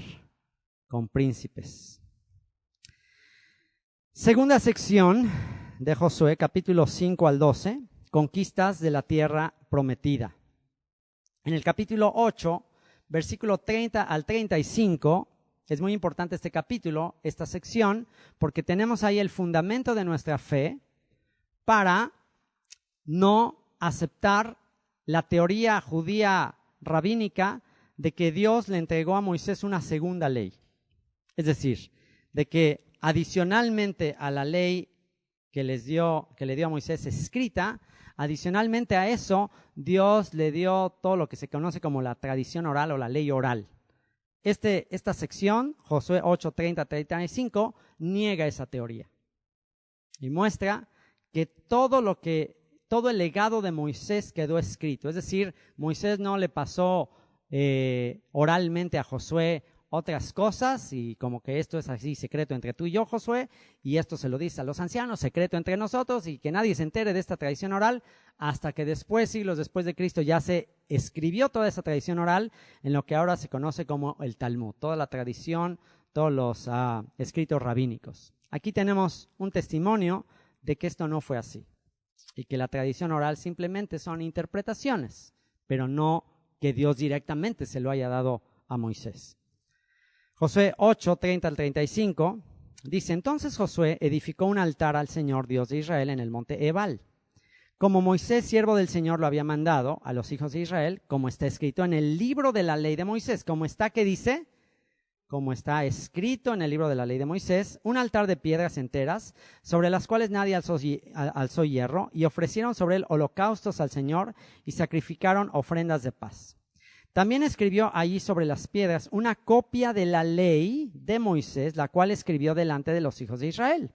con príncipes. Segunda sección de Josué, capítulo 5 al 12, conquistas de la tierra prometida. En el capítulo 8, versículo 30 al 35, es muy importante este capítulo, esta sección, porque tenemos ahí el fundamento de nuestra fe para no aceptar la teoría judía rabínica de que Dios le entregó a Moisés una segunda ley. Es decir, de que adicionalmente a la ley que le dio a Moisés escrita, adicionalmente a eso, Dios le dio todo lo que se conoce como la tradición oral o la ley oral. Esta sección, Josué 8, 30, 35, niega esa teoría y muestra que todo el legado de Moisés quedó escrito. Es decir, Moisés no le pasó oralmente a Josué otras cosas y como que esto es así secreto entre tú y yo, Josué, y esto se lo dice a los ancianos, secreto entre nosotros, y que nadie se entere de esta tradición oral hasta que después, siglos después de Cristo, ya se escribió toda esa tradición oral en lo que ahora se conoce como el Talmud, toda la tradición, todos los escritos rabínicos. Aquí tenemos un testimonio de que esto no fue así y que la tradición oral simplemente son interpretaciones, pero no que Dios directamente se lo haya dado a Moisés. Josué 8, 30 al 35, dice, entonces Josué edificó un altar al Señor Dios de Israel en el monte Ebal, como Moisés, siervo del Señor, lo había mandado a los hijos de Israel, como está escrito en el libro de la ley de Moisés. Como está, ¿qué dice? Como está escrito en el libro de la ley de Moisés, un altar de piedras enteras, sobre las cuales nadie alzó hierro, y ofrecieron sobre él holocaustos al Señor, y sacrificaron ofrendas de paz. También escribió allí sobre las piedras una copia de la ley de Moisés, la cual escribió delante de los hijos de Israel.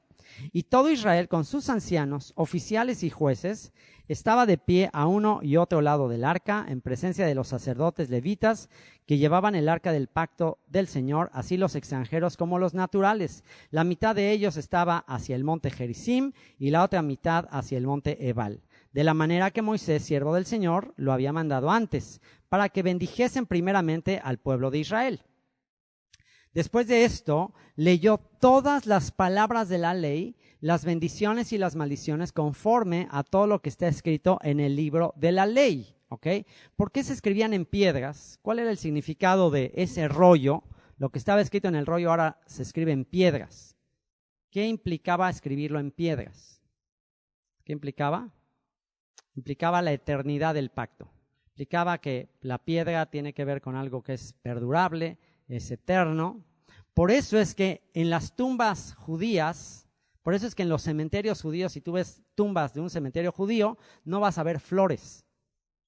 Y todo Israel, con sus ancianos, oficiales y jueces, estaba de pie a uno y otro lado del arca, en presencia de los sacerdotes levitas, que llevaban el arca del pacto del Señor, así los extranjeros como los naturales. La mitad de ellos estaba hacia el monte Gerizim y la otra mitad hacia el monte Ebal, de la manera que Moisés, siervo del Señor, lo había mandado antes, para que bendijesen primeramente al pueblo de Israel. Después de esto, leyó todas las palabras de la ley, las bendiciones y las maldiciones conforme a todo lo que está escrito en el libro de la ley. ¿Ok? ¿Por qué se escribían en piedras? ¿Cuál era el significado de ese rollo? Lo que estaba escrito en el rollo ahora se escribe en piedras. ¿Qué implicaba escribirlo en piedras? ¿Qué implicaba? Implicaba la eternidad del pacto. Implicaba que la piedra tiene que ver con algo que es perdurable, es eterno. Por eso es que en las tumbas judías, por eso es que en los cementerios judíos, si tú ves tumbas de un cementerio judío, no vas a ver flores.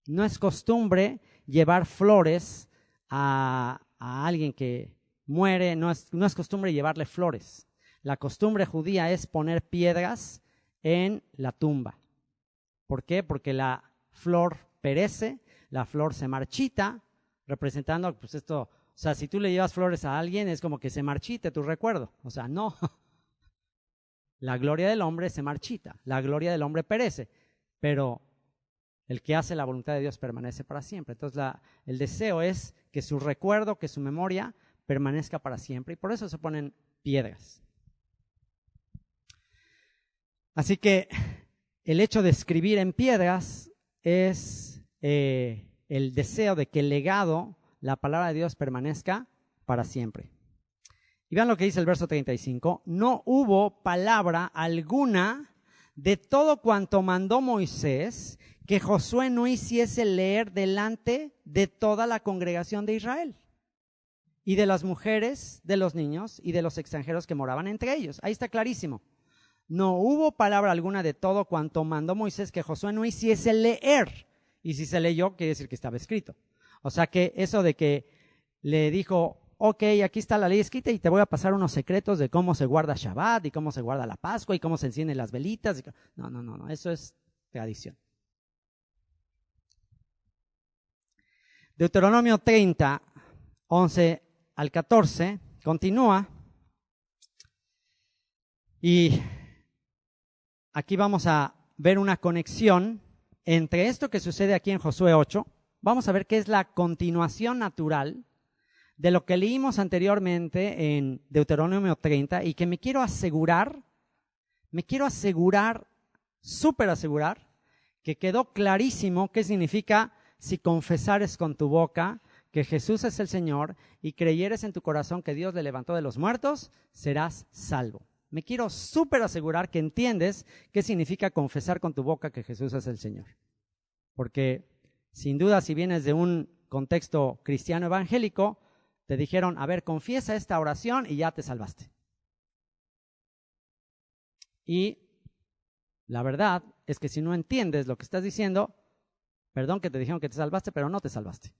No es costumbre llevar flores a alguien que muere, no es costumbre llevarle flores. La costumbre judía es poner piedras en la tumba. ¿Por qué? Porque la flor perece, la flor se marchita, representando pues esto. O sea, si tú le llevas flores a alguien, es como que se marchite tu recuerdo. O sea, no. La gloria del hombre se marchita, la gloria del hombre perece, pero el que hace la voluntad de Dios permanece para siempre. Entonces, el deseo es que su recuerdo, que su memoria permanezca para siempre, y por eso se ponen piedras. Así que el hecho de escribir en piedras es el deseo de que el legado, la palabra de Dios, permanezca para siempre. Y vean lo que dice el verso 35. No hubo palabra alguna de todo cuanto mandó Moisés, que Josué no hiciese leer delante de toda la congregación de Israel, y de las mujeres, de los niños y de los extranjeros que moraban entre ellos. Ahí está clarísimo. No hubo palabra alguna de todo cuanto mandó Moisés que Josué no hiciese leer. Y si se leyó, quiere decir que estaba escrito. O sea que eso de que le dijo, ok, aquí está la ley escrita y te voy a pasar unos secretos de cómo se guarda Shabbat y cómo se guarda la Pascua y cómo se encienden las velitas. No, eso es tradición. Deuteronomio 30, 11 al 14, continúa. Y aquí vamos a ver una conexión entre esto que sucede aquí en Josué 8. Vamos a ver qué es la continuación natural de lo que leímos anteriormente en Deuteronomio 30 y que me quiero asegurar, súper asegurar, que quedó clarísimo qué significa si confesares con tu boca que Jesús es el Señor y creyeres en tu corazón que Dios le levantó de los muertos, serás salvo. Me quiero súper asegurar que entiendes qué significa confesar con tu boca que Jesús es el Señor. Porque sin duda, si vienes de un contexto cristiano evangélico, te dijeron, a ver, confiesa esta oración y ya te salvaste. Y la verdad es que si no entiendes lo que estás diciendo, perdón que te dijeron que te salvaste, pero no te salvaste.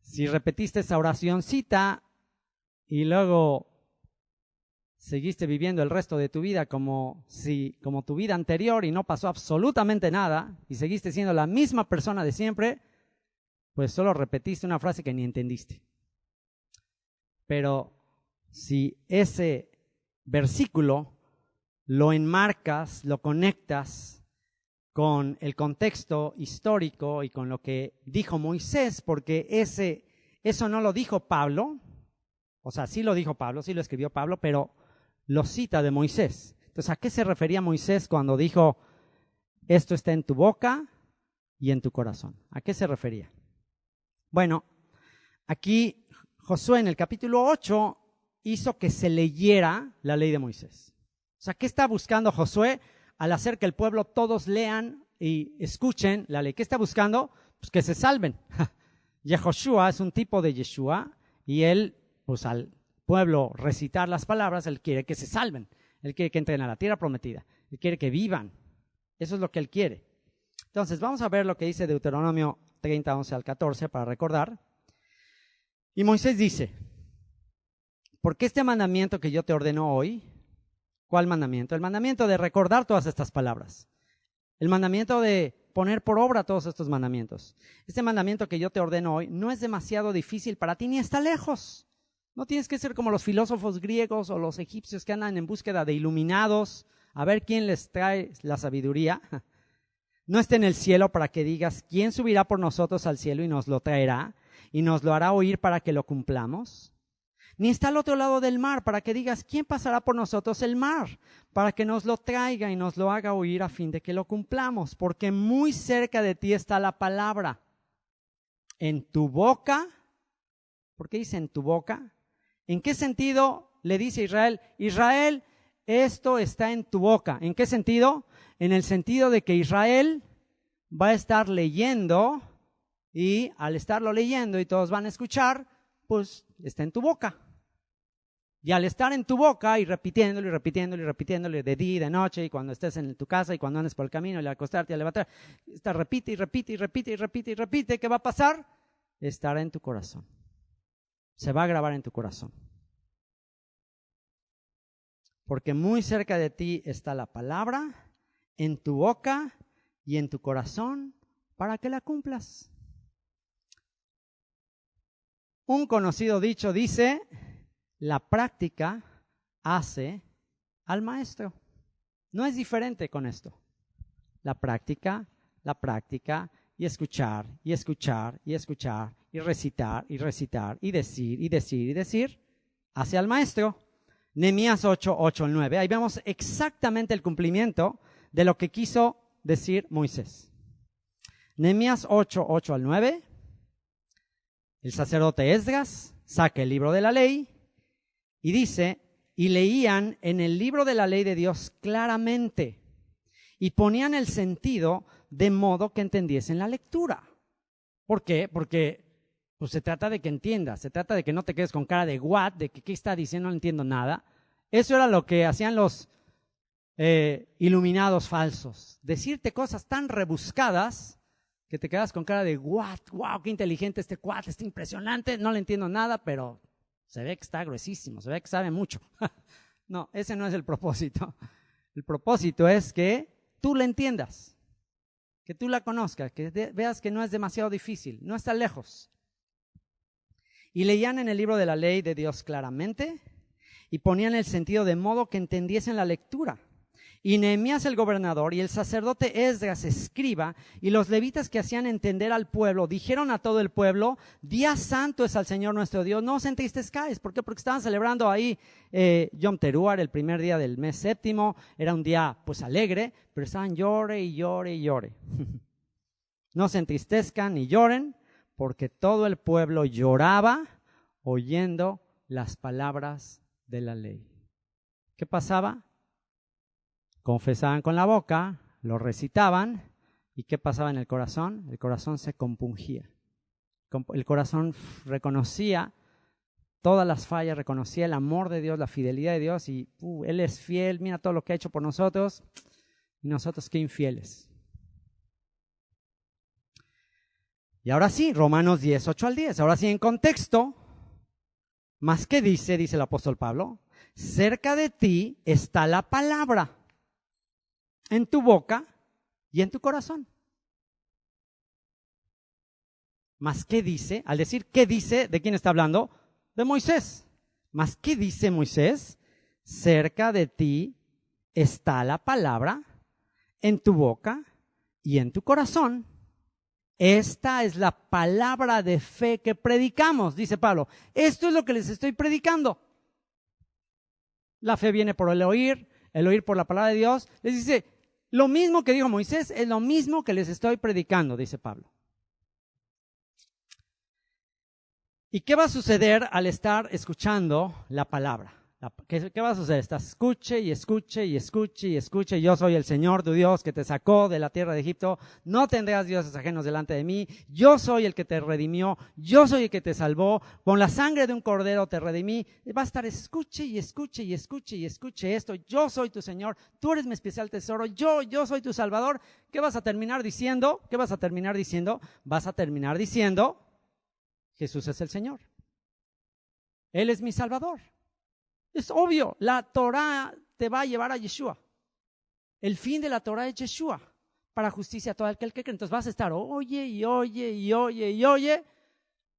Si repetiste esa oracioncita y luego seguiste viviendo el resto de tu vida como tu vida anterior y no pasó absolutamente nada y seguiste siendo la misma persona de siempre, pues solo repetiste una frase que ni entendiste. Pero si ese versículo lo enmarcas, lo conectas con el contexto histórico y con lo que dijo Moisés, porque eso no lo dijo Pablo, o sea, sí lo dijo Pablo, sí lo escribió Pablo, pero lo cita de Moisés. Entonces, ¿a qué se refería Moisés cuando dijo, esto está en tu boca y en tu corazón? ¿A qué se refería? Bueno, aquí Josué en el capítulo 8 hizo que se leyera la ley de Moisés. O sea, ¿qué está buscando Josué al hacer que el pueblo todos lean y escuchen la ley? ¿Qué está buscando? Pues que se salven. Yehoshua es un tipo de Yeshua y él, pues al pueblo recitar las palabras, él quiere que se salven. Él quiere que entren a la tierra prometida. Él quiere que vivan. Eso es lo que él quiere. Entonces, vamos a ver lo que dice Deuteronomio 30, 11 al 14 para recordar. Y Moisés dice, porque este mandamiento que yo te ordeno hoy, ¿cuál mandamiento? El mandamiento de recordar todas estas palabras. El mandamiento de poner por obra todos estos mandamientos. Este mandamiento que yo te ordeno hoy no es demasiado difícil para ti ni está lejos. No tienes que ser como los filósofos griegos o los egipcios que andan en búsqueda de iluminados, a ver quién les trae la sabiduría. No está en el cielo para que digas, ¿quién subirá por nosotros al cielo y nos lo traerá y nos lo hará oír para que lo cumplamos? Ni está al otro lado del mar para que digas, ¿quién pasará por nosotros el mar? Para que nos lo traiga y nos lo haga oír a fin de que lo cumplamos. Porque muy cerca de ti está la palabra. En tu boca. ¿Por qué dice en tu boca? ¿En qué sentido le dice Israel? Israel, esto está en tu boca. ¿En qué sentido? En el sentido de que Israel va a estar leyendo y al estarlo leyendo y todos van a escuchar, pues está en tu boca. Y al estar en tu boca y repitiéndolo y repitiéndolo y repitiéndolo de día y de noche y cuando estés en tu casa y cuando andes por el camino y al acostarte y al levantar, repite y repite y repite y repite y repite, ¿qué va a pasar? Estará en tu corazón. Se va a grabar en tu corazón. Porque muy cerca de ti está la palabra, en tu boca y en tu corazón, para que la cumplas. Un conocido dicho dice, la práctica hace al maestro. No es diferente con esto. La práctica, y escuchar, y escuchar, y escuchar, y recitar, y recitar, y decir, y decir, y decir, hace al maestro. Nehemías 8, 8 al 9. Ahí vemos exactamente el cumplimiento de lo que quiso decir Moisés. Nehemías 8, 8 al 9. El sacerdote Esdras saca el libro de la ley y dice, y leían en el libro de la ley de Dios claramente y ponían el sentido de modo que entendiesen la lectura. ¿Por qué? Porque pues, se trata de que entiendas, se trata de que no te quedes con cara de what, de que qué está diciendo, no entiendo nada. Eso era lo que hacían los iluminados falsos, decirte cosas tan rebuscadas que te quedas con cara de what, wow, qué inteligente este cuate, está impresionante, no le entiendo nada, pero se ve que está gruesísimo, se ve que sabe mucho. No, ese no es el propósito. El propósito es que tú la entiendas, que tú la conozcas, que veas que no es demasiado difícil, no está lejos. Y leían en el libro de la ley de Dios claramente y ponían el sentido de modo que entendiesen la lectura. Y Nehemías el gobernador y el sacerdote Esdras escriba y los levitas que hacían entender al pueblo dijeron a todo el pueblo: día santo es al Señor nuestro Dios, no os entristezcáis. ¿Por qué? Porque estaban celebrando ahí Yom Teruah, el primer día del mes séptimo. Era un día pues alegre, pero estaban llore y llore y llore. No se entristezcan ni lloren, porque todo el pueblo lloraba oyendo las palabras de la ley. ¿Qué pasaba? Confesaban con la boca, lo recitaban, ¿y qué pasaba en el corazón? El corazón se compungía. El corazón reconocía todas las fallas, reconocía el amor de Dios, la fidelidad de Dios, y Él es fiel, mira todo lo que ha hecho por nosotros, y nosotros qué infieles. Y ahora sí, Romanos 10, 8 al 10, ahora sí en contexto, más que dice el apóstol Pablo, cerca de ti está la palabra, en tu boca y en tu corazón. Más que dice, al decir qué dice, ¿de quién está hablando? De Moisés. Más que dice Moisés, cerca de ti está la palabra, en tu boca y en tu corazón. Esta es la palabra de fe que predicamos, dice Pablo. Esto es lo que les estoy predicando. La fe viene por el oír por la palabra de Dios. Les dice, lo mismo que dijo Moisés es lo mismo que les estoy predicando, dice Pablo. ¿Y qué va a suceder al estar escuchando la palabra? ¿Qué va a suceder? Estás escuche y escuche y escuche y escuche. Yo soy el Señor tu Dios que te sacó de la tierra de Egipto. No tendrás dioses ajenos delante de mí. Yo soy el que te redimió. Yo soy el que te salvó. Con la sangre de un cordero te redimí. Va a estar escuche y escuche y escuche y escuche esto. Yo soy tu Señor. Tú eres mi especial tesoro. Yo soy tu Salvador. ¿Qué vas a terminar diciendo? ¿Qué vas a terminar diciendo? Vas a terminar diciendo: Jesús es el Señor. Él es mi Salvador. Es obvio, la Torah te va a llevar a Yeshua. El fin de la Torah es Yeshua, para justicia a todo aquel que cree. Entonces vas a estar oye y oye y oye y oye.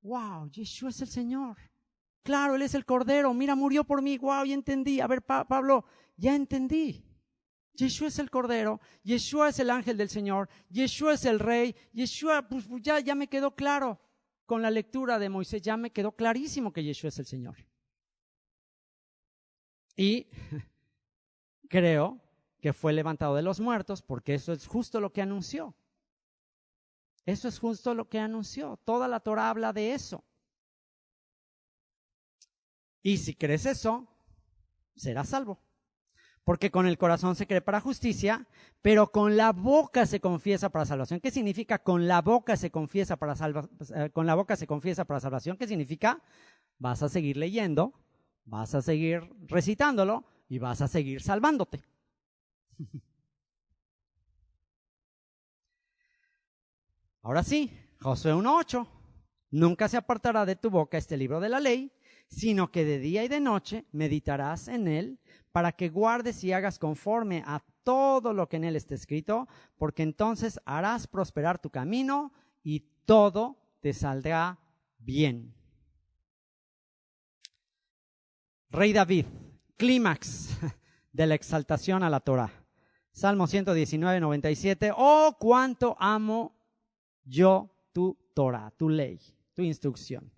Wow, Yeshua es el Señor. Claro, Él es el Cordero. Mira, murió por mí. Wow, ya entendí. A ver, Pablo, ya entendí. Yeshua es el Cordero. Yeshua es el ángel del Señor. Yeshua es el Rey. Yeshua, pues ya me quedó claro. Con la lectura de Moisés ya me quedó clarísimo que Yeshua es el Señor. Y creo que fue levantado de los muertos porque eso es justo lo que anunció. Eso es justo lo que anunció. Toda la Torah habla de eso. Y si crees eso, serás salvo. Porque con el corazón se cree para justicia, pero con la boca se confiesa para salvación. ¿Qué significa con la boca se confiesa para con la boca se confiesa para salvación? ¿Qué significa? Vas a seguir leyendo, vas a seguir recitándolo y vas a seguir salvándote. Ahora sí, Josué 1:8. Nunca se apartará de tu boca este libro de la ley, sino que de día y de noche meditarás en él, para que guardes y hagas conforme a todo lo que en él está escrito, porque entonces harás prosperar tu camino y todo te saldrá bien. Rey David, clímax de la exaltación a la Torah. Salmo 119:97. Oh, cuánto amo yo tu Torah, tu ley, tu instrucción.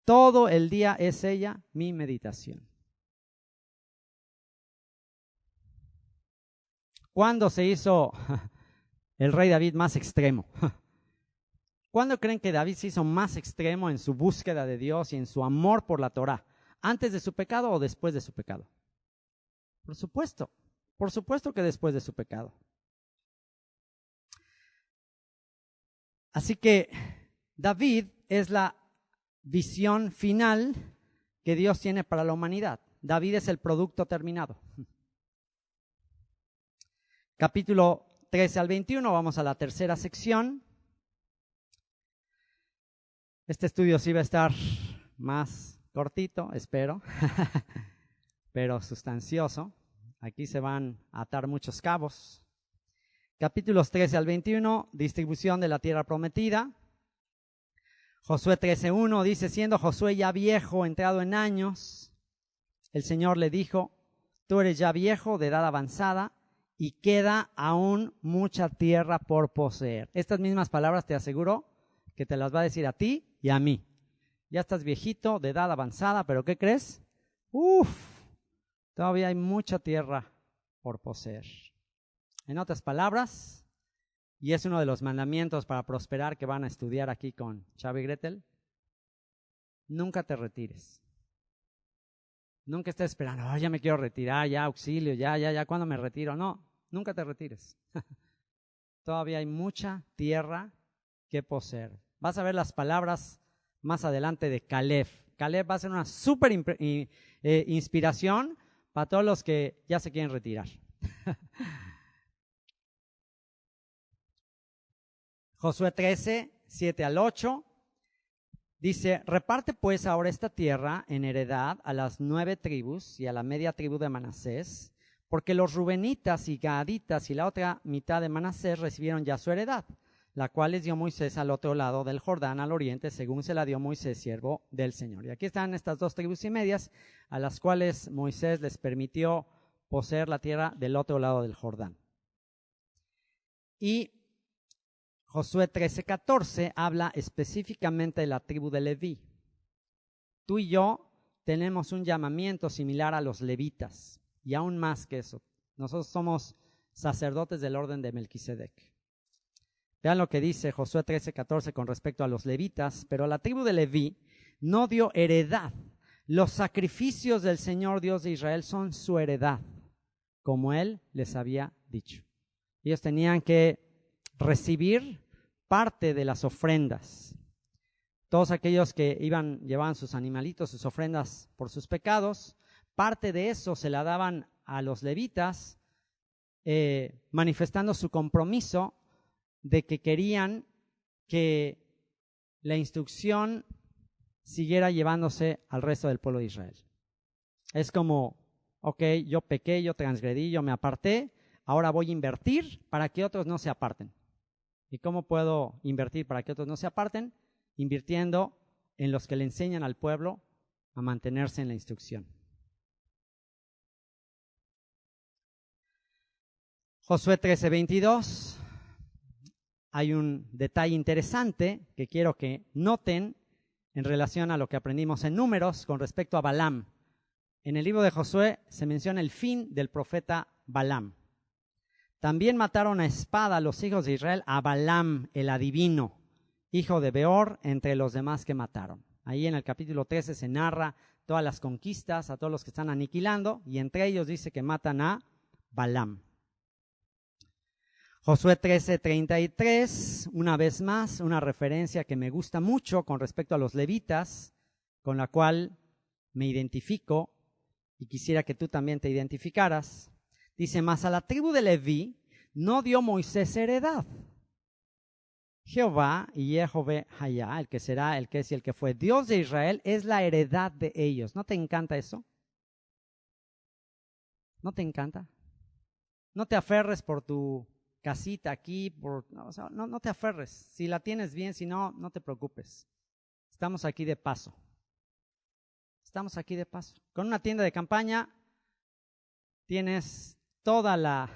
Todo el día es ella mi meditación. ¿Cuándo se hizo el rey David más extremo? ¿Cuándo creen que David se hizo más extremo en su búsqueda de Dios y en su amor por la Torah? ¿Antes de su pecado o después de su pecado? Por supuesto que después de su pecado. Así que David es la visión final que Dios tiene para la humanidad. David es el producto terminado. Capítulo 13 al 21, vamos a la tercera sección. Este estudio sí va a estar más cortito, espero, pero sustancioso. Aquí se van a atar muchos cabos. Capítulos 13 al 21, distribución de la tierra prometida. Josué 13:1 dice, siendo Josué ya viejo, entrado en años, el Señor le dijo, tú eres ya viejo, de edad avanzada, y queda aún mucha tierra por poseer. Estas mismas palabras te aseguro que te las va a decir a ti y a mí. Ya estás viejito, de edad avanzada, pero ¿qué crees? Todavía hay mucha tierra por poseer. En otras palabras, y es uno de los mandamientos para prosperar que van a estudiar aquí con Xavi y Gretel, nunca te retires. Nunca estés esperando, ya me quiero retirar, ya auxilio, ya, ¿cuándo me retiro? No, nunca te retires. Todavía hay mucha tierra que poseer. Vas a ver las palabras más adelante de Caleb. Caleb va a ser una súper inspiración para todos los que ya se quieren retirar. Josué 13, 7 al 8, dice, reparte pues ahora esta tierra en heredad a las 9 tribus y a la media tribu de Manasés, porque los rubenitas y gaditas y la otra mitad de Manasés recibieron ya su heredad, la cual les dio Moisés al otro lado del Jordán, al oriente, según se la dio Moisés, siervo del Señor. Y aquí están estas 2 tribus y medias, a las cuales Moisés les permitió poseer la tierra del otro lado del Jordán. Y Josué 13:14 habla específicamente de la tribu de Leví. Tú y yo tenemos un llamamiento similar a los levitas, y aún más que eso. Nosotros somos sacerdotes del orden de Melquisedec. Vean lo que dice Josué 13:14 con respecto a los levitas. Pero la tribu de Leví no dio heredad. Los sacrificios del Señor Dios de Israel son su heredad, como Él les había dicho. Ellos tenían que recibir parte de las ofrendas. Todos aquellos que llevaban sus animalitos, sus ofrendas por sus pecados, parte de eso se la daban a los levitas, manifestando su compromiso de que querían que la instrucción siguiera llevándose al resto del pueblo de Israel. Es como, ok, yo pequé, yo transgredí, yo me aparté, ahora voy a invertir para que otros no se aparten. ¿Y cómo puedo invertir para que otros no se aparten? Invirtiendo en los que le enseñan al pueblo a mantenerse en la instrucción. Josué 13:22. Hay un detalle interesante que quiero que noten en relación a lo que aprendimos en Números con respecto a Balaam. En el libro de Josué se menciona el fin del profeta Balaam. También mataron a espada a los hijos de Israel a Balaam, el adivino, hijo de Beor, entre los demás que mataron. Ahí en el capítulo 13 se narra todas las conquistas, a todos los que están aniquilando, y entre ellos dice que matan a Balaam. Josué 13:33, una vez más, una referencia que me gusta mucho con respecto a los levitas, con la cual me identifico y quisiera que tú también te identificaras. Dice, mas a la tribu de Leví no dio Moisés heredad. Jehová y Jehová Hayá, el que será, el que es y el que fue, Dios de Israel, es la heredad de ellos. ¿No te encanta eso? ¿No te encanta? No te aferres por tu casita aquí, no te aferres. Si la tienes bien, si no, no te preocupes. Estamos aquí de paso. Estamos aquí de paso. Con una tienda de campaña tienes el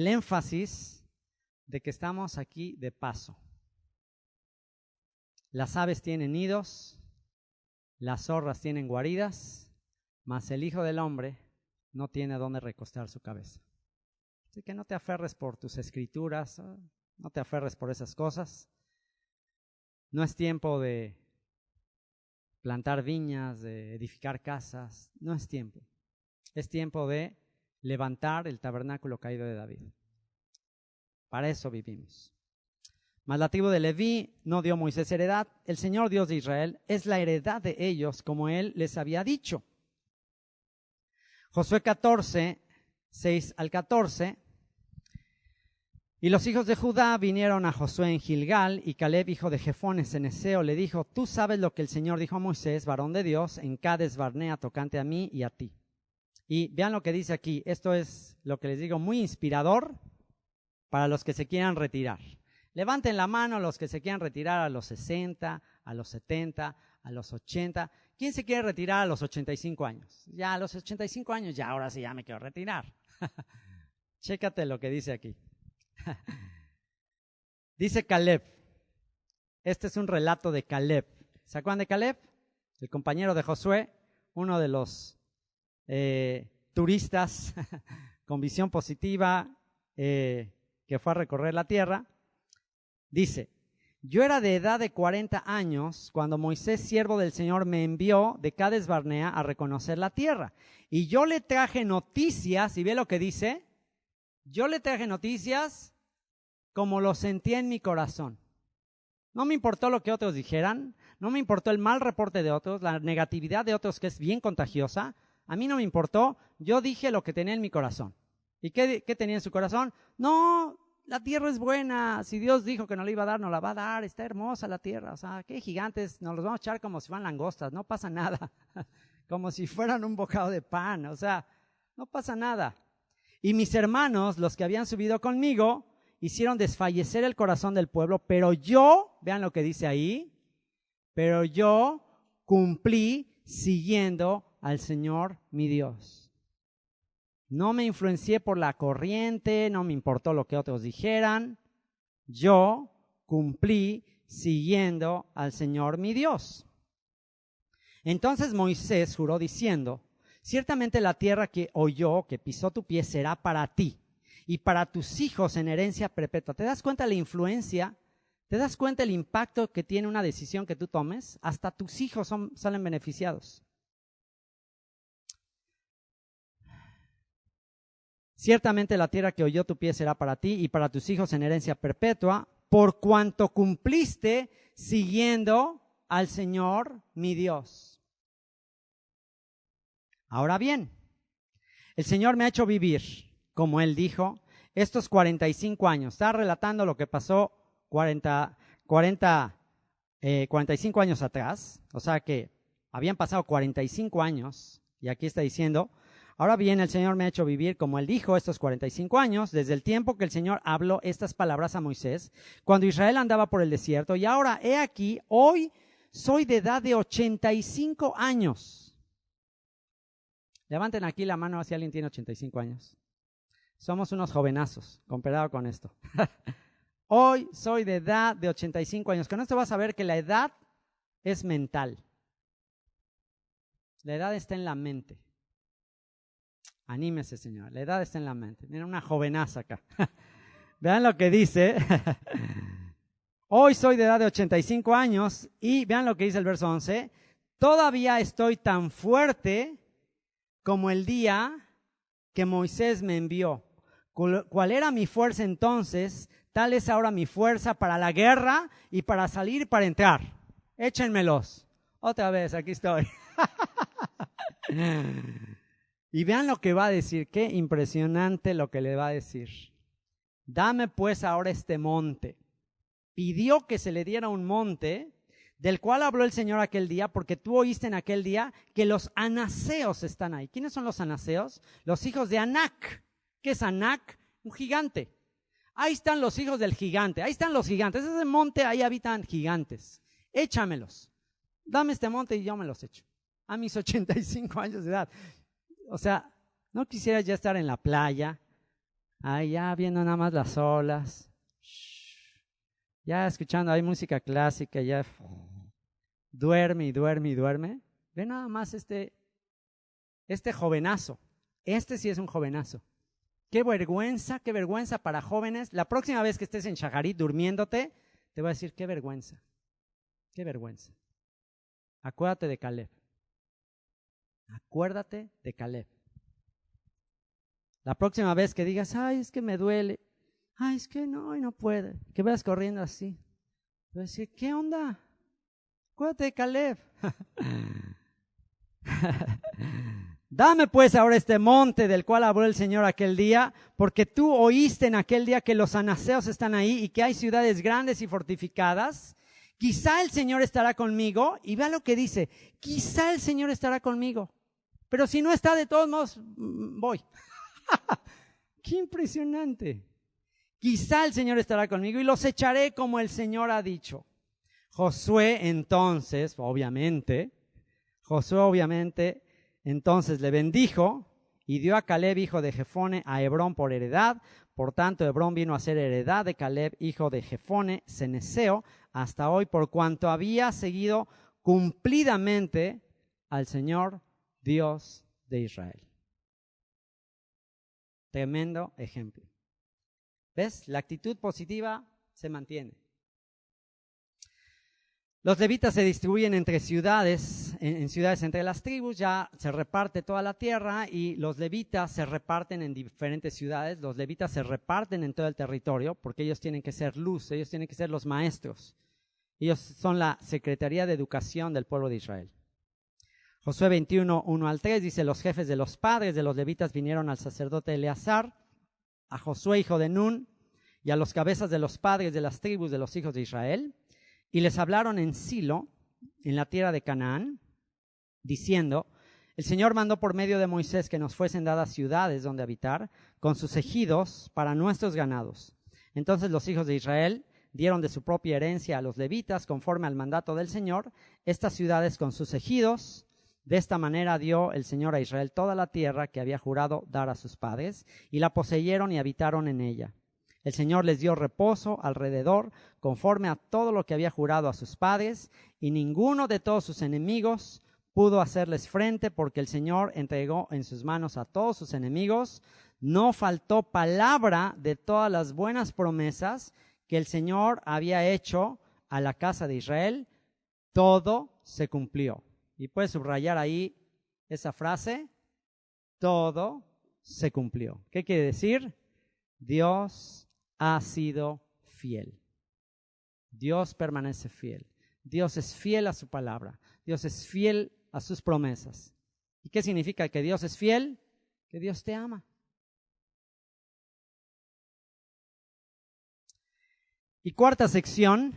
énfasis de que estamos aquí de paso. Las aves tienen nidos, las zorras tienen guaridas, mas el Hijo del Hombre no tiene dónde recostar su cabeza. Así que no te aferres por tus escrituras, no te aferres por esas cosas. No es tiempo de plantar viñas, de edificar casas, no es tiempo. Es tiempo de levantar el tabernáculo caído de David. Para eso vivimos. Mas la tribu de Leví no dio Moisés heredad. El Señor Dios de Israel es la heredad de ellos, como Él les había dicho. Josué 14, 6 al 14. Y los hijos de Judá vinieron a Josué en Gilgal, y Caleb, hijo de Jefone ceneseo, le dijo: tú sabes lo que el Señor dijo a Moisés, varón de Dios, en Cades Barnea, tocante a mí y a ti. Y vean lo que dice aquí. Esto es lo que les digo, muy inspirador para los que se quieran retirar. Levanten la mano los que se quieran retirar a los 60, a los 70, a los 80. ¿Quién se quiere retirar a los 85 años? Ya a los 85 años, ya ahora sí ya me quiero retirar. Chécate lo que dice aquí. Dice Caleb. Este es un relato de Caleb. ¿Se acuerdan de Caleb? El compañero de Josué, uno de los turistas con visión positiva que fue a recorrer la tierra. Dice: yo era de edad de 40 años cuando Moisés, siervo del Señor, me envió de Cades Barnea a reconocer la tierra. Y yo le traje noticias, y ve lo que dice, yo le traje noticias como lo sentía en mi corazón. No me importó lo que otros dijeran, no me importó el mal reporte de otros, la negatividad de otros que es bien contagiosa. A mí no me importó, yo dije lo que tenía en mi corazón. ¿Y qué tenía en su corazón? No, la tierra es buena, si Dios dijo que no la iba a dar, no la va a dar, está hermosa la tierra, o sea, qué gigantes, nos los vamos a echar como si fueran langostas, no pasa nada, como si fueran un bocado de pan, o sea, no pasa nada. Y mis hermanos, los que habían subido conmigo, hicieron desfallecer el corazón del pueblo, pero yo, vean lo que dice ahí, pero yo cumplí siguiendo al Señor mi Dios. No me influencié por la corriente, no me importó lo que otros dijeran. Yo cumplí siguiendo al Señor mi Dios. Entonces Moisés juró diciendo: ciertamente la tierra que oyó, que pisó tu pie, será para ti y para tus hijos en herencia perpetua. ¿Te das cuenta la influencia? ¿Te das cuenta el impacto que tiene una decisión que tú tomes? Hasta tus hijos salen beneficiados. Ciertamente la tierra que oyó tu pie será para ti y para tus hijos en herencia perpetua, por cuanto cumpliste siguiendo al Señor mi Dios. Ahora bien, el Señor me ha hecho vivir, como Él dijo, estos 45 años. Está relatando lo que pasó 45 años atrás, o sea que habían pasado 45 años, y aquí está diciendo: ahora bien, el Señor me ha hecho vivir, como Él dijo, estos 45 años, desde el tiempo que el Señor habló estas palabras a Moisés, cuando Israel andaba por el desierto, y ahora, he aquí, hoy soy de edad de 85 años. Levanten aquí la mano si alguien tiene 85 años. Somos unos jovenazos, comparado con esto. Hoy soy de edad de 85 años. Con esto vas a ver que la edad es mental. La edad está en la mente. Anímese, señor. La edad está en la mente. Miren, una jovenaza acá. Vean lo que dice. Hoy soy de edad de 85 años y vean lo que dice el verso 11. Todavía estoy tan fuerte como el día que Moisés me envió. ¿Cuál era mi fuerza entonces? Tal es ahora mi fuerza para la guerra y para salir y para entrar. Échenmelos. Otra vez, aquí estoy. Y vean lo que va a decir. Qué impresionante lo que le va a decir. Dame pues ahora este monte. Pidió que se le diera un monte, del cual habló el Señor aquel día, porque tú oíste en aquel día que los anaseos están ahí. ¿Quiénes son los anaseos? Los hijos de Anac. ¿Qué es Anac? Un gigante. Ahí están los hijos del gigante. Ahí están los gigantes. Ese monte, ahí habitan gigantes. Échamelos. Dame este monte y yo me los echo. A mis 85 años de edad. O sea, no quisiera ya estar en la playa, allá viendo nada más las olas, ya escuchando, hay música clásica, ya duerme y duerme y duerme. Ve nada más este jovenazo. Este sí es un jovenazo. Qué vergüenza para jóvenes. La próxima vez que estés en Shaharit durmiéndote, te voy a decir qué vergüenza. Qué vergüenza. Acuérdate de Caleb. Acuérdate de Caleb. La próxima vez que digas, ay, es que me duele, ay, es que no puede, que vayas corriendo así. Voy a decir, ¿qué onda? Acuérdate de Caleb. Dame pues ahora este monte del cual habló el Señor aquel día, porque tú oíste en aquel día que los anaseos están ahí y que hay ciudades grandes y fortificadas. Quizá el Señor estará conmigo. Y vea lo que dice, quizá el Señor estará conmigo. Pero si no está, de todos modos, voy. ¡Qué impresionante! Quizá el Señor estará conmigo y los echaré como el Señor ha dicho. Josué entonces, obviamente, entonces le bendijo y dio a Caleb, hijo de Jefone, a Hebrón por heredad. Por tanto, Hebrón vino a ser heredad de Caleb, hijo de Jefone, ceneseo, hasta hoy, por cuanto había seguido cumplidamente al Señor Dios de Israel. Tremendo ejemplo. ¿Ves? La actitud positiva se mantiene. Los levitas se distribuyen entre ciudades, en ciudades entre las tribus, ya se reparte toda la tierra y los levitas se reparten en diferentes ciudades. Los levitas se reparten en todo el territorio porque ellos tienen que ser luz, ellos tienen que ser los maestros. Ellos son la Secretaría de Educación del pueblo de Israel. Josué 21, 1 al 3 dice, los jefes de los padres de los levitas vinieron al sacerdote Eleazar, a Josué hijo de Nun y a los cabezas de los padres de las tribus de los hijos de Israel, y les hablaron en Silo, en la tierra de Canaán, diciendo, el Señor mandó por medio de Moisés que nos fuesen dadas ciudades donde habitar, con sus ejidos para nuestros ganados. Entonces los hijos de Israel dieron de su propia herencia a los levitas, conforme al mandato del Señor, estas ciudades con sus ejidos. De esta manera dio el Señor a Israel toda la tierra que había jurado dar a sus padres, y la poseyeron y habitaron en ella. El Señor les dio reposo alrededor, conforme a todo lo que había jurado a sus padres, y ninguno de todos sus enemigos pudo hacerles frente, porque el Señor entregó en sus manos a todos sus enemigos. No faltó palabra de todas las buenas promesas que el Señor había hecho a la casa de Israel. Todo se cumplió. Y puedes subrayar ahí esa frase, todo se cumplió. ¿Qué quiere decir? Dios ha sido fiel. Dios permanece fiel. Dios es fiel a su palabra. Dios es fiel a sus promesas. ¿Y qué significa que Dios es fiel? Que Dios te ama. Y cuarta sección,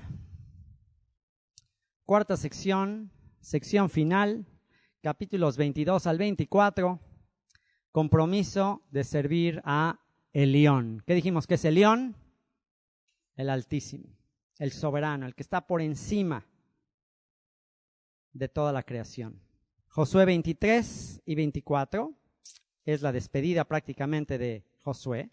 sección final, capítulos 22 al 24, compromiso de servir a Elión. ¿Qué dijimos que es Elión? El Altísimo, el soberano, el que está por encima de toda la creación. Josué 23 y 24 es la despedida prácticamente de Josué.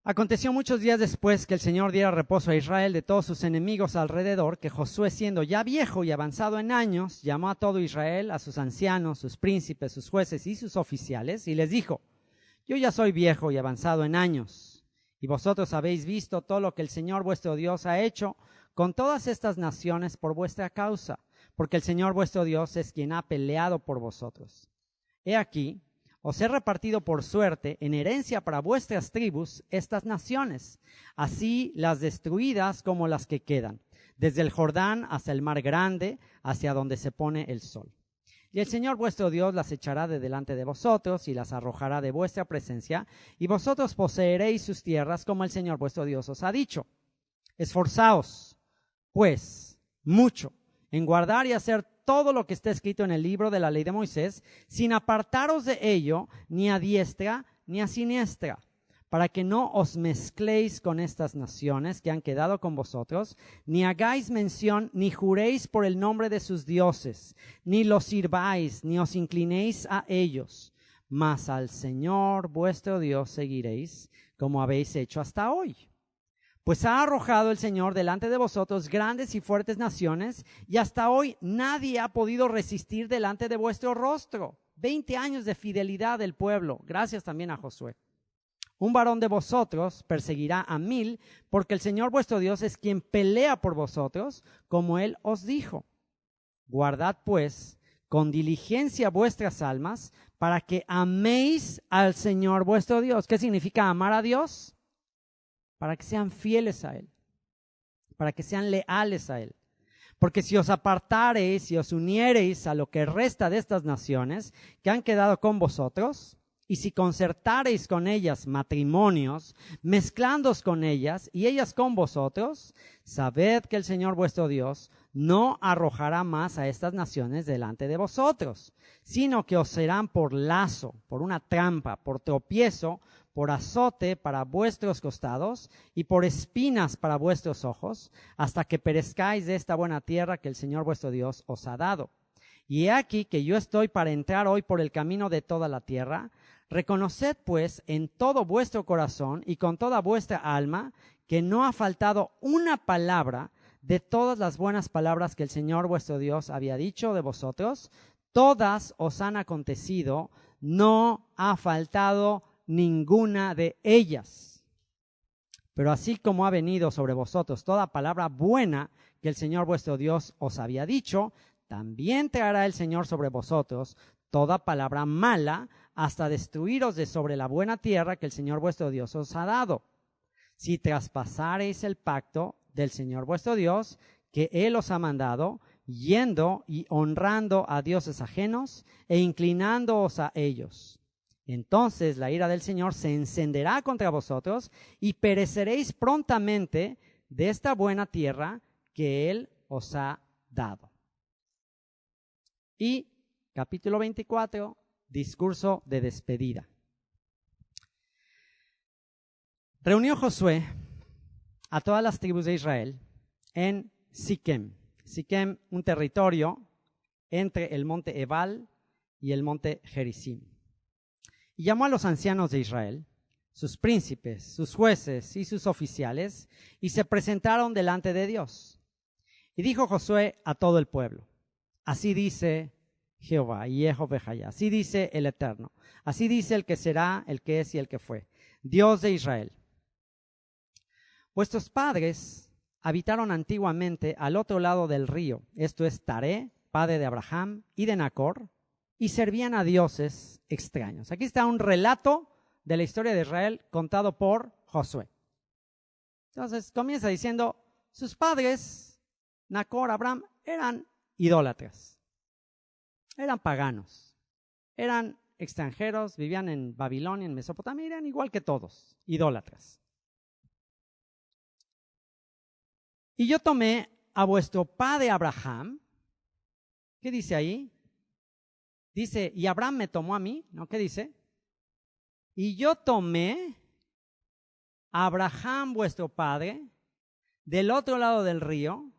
Aconteció muchos días después que el Señor diera reposo a Israel de todos sus enemigos alrededor, que Josué, siendo ya viejo y avanzado en años, llamó a todo Israel, a sus ancianos, sus príncipes, sus jueces y sus oficiales, y les dijo, yo ya soy viejo y avanzado en años, y vosotros habéis visto todo lo que el Señor vuestro Dios ha hecho con todas estas naciones por vuestra causa, porque el Señor vuestro Dios es quien ha peleado por vosotros. He aquí, os he repartido por suerte en herencia para vuestras tribus estas naciones, así las destruidas como las que quedan, desde el Jordán hasta el mar grande, hacia donde se pone el sol. Y el Señor vuestro Dios las echará de delante de vosotros y las arrojará de vuestra presencia, y vosotros poseeréis sus tierras como el Señor vuestro Dios os ha dicho. Esforzaos, pues, mucho en guardar y hacer todo lo que está escrito en el libro de la ley de Moisés, sin apartaros de ello ni a diestra ni a siniestra, para que no os mezcléis con estas naciones que han quedado con vosotros, ni hagáis mención, ni juréis por el nombre de sus dioses, ni los sirváis, ni os inclinéis a ellos, mas al Señor vuestro Dios seguiréis, como habéis hecho hasta hoy. Pues ha arrojado el Señor delante de vosotros grandes y fuertes naciones, y hasta hoy nadie ha podido resistir delante de vuestro rostro. 20 años de fidelidad del pueblo, gracias también a Josué. Un varón de vosotros perseguirá a 1000, porque el Señor vuestro Dios es quien pelea por vosotros, como Él os dijo. Guardad pues con diligencia vuestras almas, para que améis al Señor vuestro Dios. ¿Qué significa amar a Dios? Para que sean fieles a Él, para que sean leales a Él. Porque si os apartareis y os uniereis a lo que resta de estas naciones que han quedado con vosotros, y si concertareis con ellas matrimonios, mezclándoos con ellas y ellas con vosotros, sabed que el Señor vuestro Dios no arrojará más a estas naciones delante de vosotros, sino que os serán por lazo, por una trampa, por tropiezo, por azote para vuestros costados y por espinas para vuestros ojos, hasta que perezcáis de esta buena tierra que el Señor vuestro Dios os ha dado. Y he aquí que yo estoy para entrar hoy por el camino de toda la tierra. Reconoced pues en todo vuestro corazón y con toda vuestra alma que no ha faltado una palabra de todas las buenas palabras que el Señor vuestro Dios había dicho de vosotros. Todas os han acontecido, no ha faltado ninguna de ellas. Pero así como ha venido sobre vosotros toda palabra buena que el Señor vuestro Dios os había dicho, también traerá el Señor sobre vosotros toda palabra mala, hasta destruiros de sobre la buena tierra que el Señor vuestro Dios os ha dado. Si traspasareis el pacto del Señor vuestro Dios, que Él os ha mandado, yendo y honrando a dioses ajenos e inclinándoos a ellos. Entonces la ira del Señor se encenderá contra vosotros y pereceréis prontamente de esta buena tierra que Él os ha dado. Y capítulo 24, discurso de despedida. Reunió Josué a todas las tribus de Israel en Siquem. Siquem, un territorio entre el monte Ebal y el monte Gerizim. Y llamó a los ancianos de Israel, sus príncipes, sus jueces y sus oficiales, y se presentaron delante de Dios. Y dijo Josué a todo el pueblo: así dice Jehová, Yehová, así dice el Eterno, así dice el que será, el que es y el que fue, Dios de Israel. Vuestros padres habitaron antiguamente al otro lado del río, esto es Taré, padre de Abraham y de Nacor, y servían a dioses extraños. Aquí está un relato de la historia de Israel contado por Josué. Entonces comienza diciendo, sus padres, Nacor, Abraham, eran idólatras. Eran paganos, eran extranjeros, vivían en Babilonia, en Mesopotamia, eran igual que todos, idólatras. Y yo tomé a vuestro padre Abraham, ¿qué dice ahí? Dice, y Abraham me tomó a mí, ¿no? ¿Qué dice? Y yo tomé a Abraham vuestro padre del otro lado del río